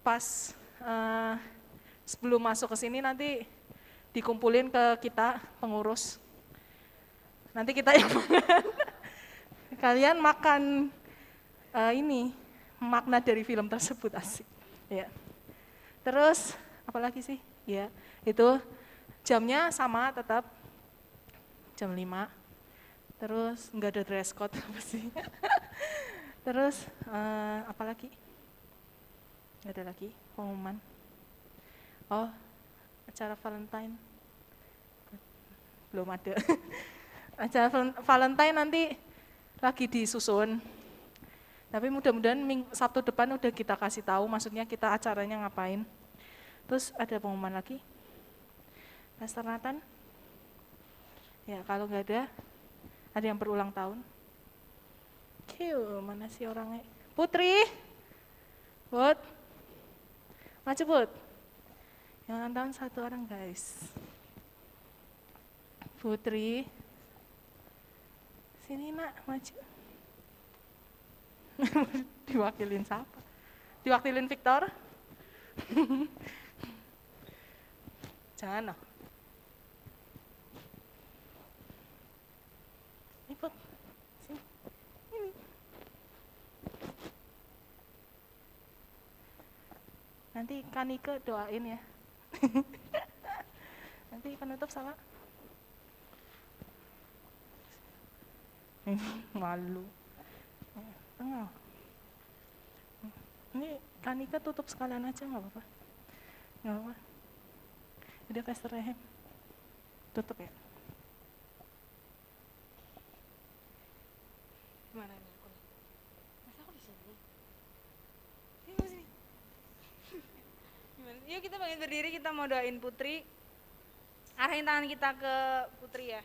pas sebelum masuk ke sini nanti dikumpulin ke kita pengurus. Nanti kita yang makan. Kalian makan ini makna dari film tersebut, asik. Ya. Terus apa lagi sih? Ya, itu jamnya sama tetap jam 5. Terus nggak ada dress code apa sih? Terus apa lagi? Nggak ada lagi pengumuman. Oh, acara Valentine belum ada. Acara Valentine nanti lagi disusun. Tapi mudah-mudahan Sabtu depan udah kita kasih tahu, maksudnya kita acaranya ngapain. Terus ada pengumuman lagi. Pastor Nathan? Ya, kalau nggak ada yang berulang tahun. Mana sih orangnya? Putri? Bud? Maju Bud? Yang ulang tahun 1 orang guys. Putri? Sini nak, maju. Diwakilin siapa? Diwakilin Victor? Jangan loh. Ini Put, sini. Ini. Nanti Kanike doain ya. Nanti penutup sama. Malu. Tengah. Ini Kanika tutup sekalian aja nggak apa-apa. Nggak apa-apa. Udah Pastor Rehem. Tutup ya. Gimana nih aku? Masa aku di sini? Gimana? Yuk kita bangkit berdiri, kita mau doain Putri. Arahin tangan kita ke Putri ya.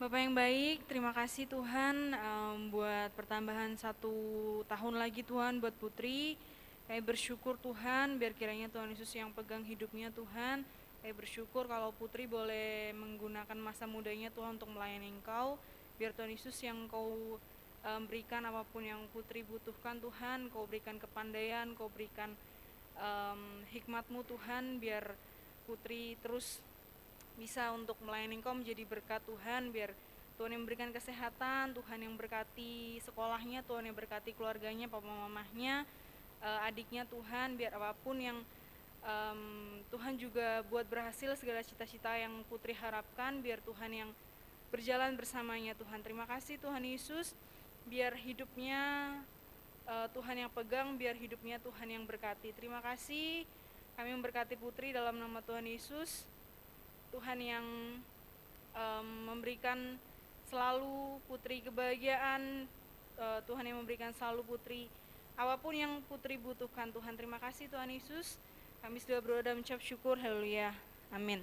Bapak yang baik, terima kasih Tuhan buat pertambahan 1 tahun lagi Tuhan buat Putri. Kami bersyukur Tuhan, biar kiranya Tuhan Yesus yang pegang hidupnya Tuhan. Kami bersyukur kalau Putri boleh menggunakan masa mudanya Tuhan untuk melayani Engkau. Biar Tuhan Yesus yang Kau berikan apapun yang Putri butuhkan Tuhan. Kau berikan kepandaian, Kau berikan hikmat-Mu Tuhan. Biar Putri terus bisa untuk melayani Engkau, menjadi berkat Tuhan. Biar Tuhan yang memberikan kesehatan, Tuhan yang berkati sekolahnya, Tuhan yang berkati keluarganya, papa mamahnya, adiknya Tuhan. Biar apapun yang Tuhan juga buat berhasil segala cita-cita yang Putri harapkan, biar Tuhan yang berjalan bersamanya Tuhan. Terima kasih Tuhan Yesus, biar hidupnya Tuhan yang pegang, biar hidupnya Tuhan yang berkati. Terima kasih, kami memberkati Putri dalam nama Tuhan Yesus. Tuhan yang memberikan selalu Putri kebahagiaan, Tuhan yang memberikan selalu Putri apapun yang Putri butuhkan Tuhan. Terima kasih Tuhan Yesus, kami sudah berdoa dan mengucap syukur, haleluya, amin.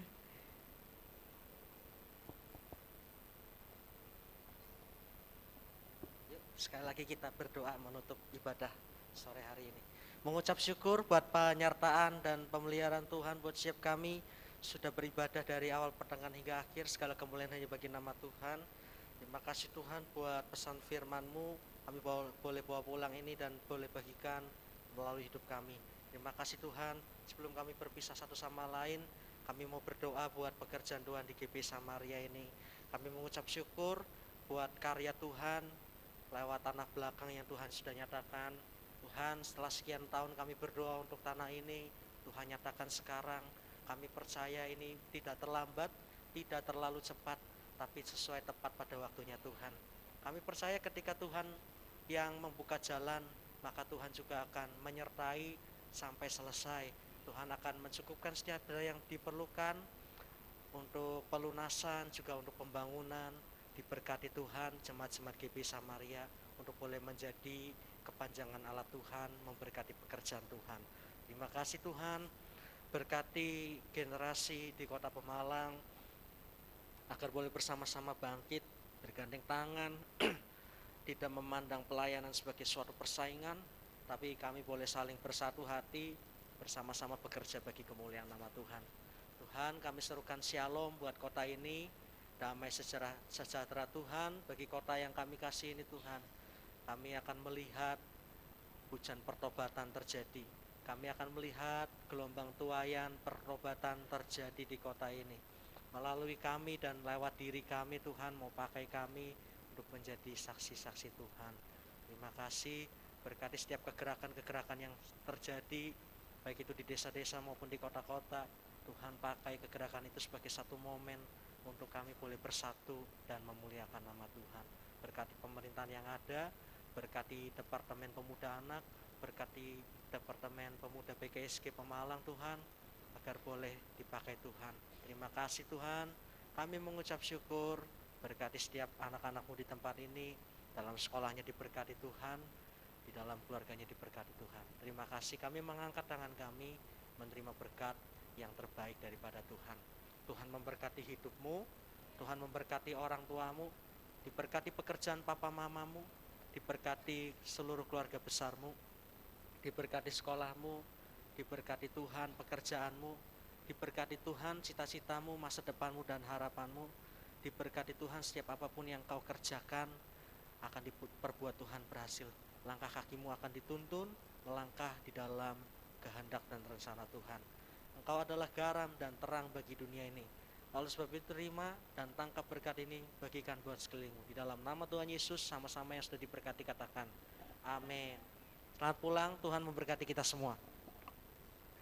Yuk, sekali lagi kita berdoa menutup ibadah sore hari ini. Mengucap syukur buat penyertaan dan pemeliharaan Tuhan buat setiap kami. Sudah beribadah dari awal pertengahan hingga akhir, segala kemuliaan hanya bagi nama Tuhan. Terima kasih Tuhan buat pesan firman-Mu, kami boleh bawa pulang ini dan boleh bagikan melalui hidup kami. Terima kasih Tuhan, sebelum kami berpisah satu sama lain, kami mau berdoa buat pekerjaan Tuhan di GP Samaria ini. Kami mengucap syukur buat karya Tuhan lewat tanah belakang yang Tuhan sudah nyatakan. Tuhan, setelah sekian tahun kami berdoa untuk tanah ini, Tuhan nyatakan sekarang. Kami percaya ini tidak terlambat, tidak terlalu cepat, tapi sesuai tepat pada waktunya Tuhan. Kami percaya ketika Tuhan yang membuka jalan, maka Tuhan juga akan menyertai sampai selesai. Tuhan akan mencukupkan setiap hal yang diperlukan untuk pelunasan, juga untuk pembangunan. Diberkati Tuhan, jemaat-jemaat GP Samaria untuk boleh menjadi kepanjangan alat Tuhan, memberkati pekerjaan Tuhan. Terima kasih Tuhan. Berkati generasi di Kota Pemalang agar boleh bersama-sama bangkit, bergandeng tangan, tidak memandang pelayanan sebagai suatu persaingan, tapi kami boleh saling bersatu hati, bersama-sama bekerja bagi kemuliaan nama Tuhan. Tuhan, kami serukan shalom buat kota ini, damai sejahtera Tuhan bagi kota yang kami kasih ini Tuhan. Kami akan melihat hujan pertobatan terjadi. Kami akan melihat gelombang tuaian pertobatan terjadi di kota ini. Melalui kami dan lewat diri kami Tuhan mau pakai kami untuk menjadi saksi-saksi Tuhan. Terima kasih, Berkati setiap kegerakan-kegerakan yang terjadi, baik itu di desa-desa maupun di kota-kota. Tuhan pakai kegerakan itu sebagai satu momen untuk kami boleh bersatu dan memuliakan nama Tuhan. Berkati pemerintahan yang ada, berkati Departemen Pemuda Anak, berkati Departemen Pemuda BKSG Pemalang Tuhan, agar boleh dipakai Tuhan. Terima kasih Tuhan, kami mengucap syukur. Berkati setiap anak-anakmu di tempat ini, dalam sekolahnya diberkati Tuhan, di dalam keluarganya diberkati Tuhan. Terima kasih, kami mengangkat tangan kami menerima berkat yang terbaik daripada Tuhan. Tuhan memberkati hidupmu, Tuhan memberkati orang tuamu, diberkati pekerjaan papa mamamu, diberkati seluruh keluarga besarmu, diberkati sekolahmu, diberkati Tuhan pekerjaanmu, diberkati Tuhan cita-citamu, masa depanmu dan harapanmu, diberkati Tuhan setiap apapun yang kau kerjakan akan diperbuat Tuhan berhasil. Langkah kakimu akan dituntun melangkah di dalam kehendak dan rencana Tuhan. Engkau adalah garam dan terang bagi dunia ini. Lalu sebab itu terima dan tangkap berkat ini, bagikan buat sekelilingmu. Di dalam nama Tuhan Yesus, sama-sama yang sudah diberkati katakan amin. Selamat pulang, Tuhan memberkati kita semua.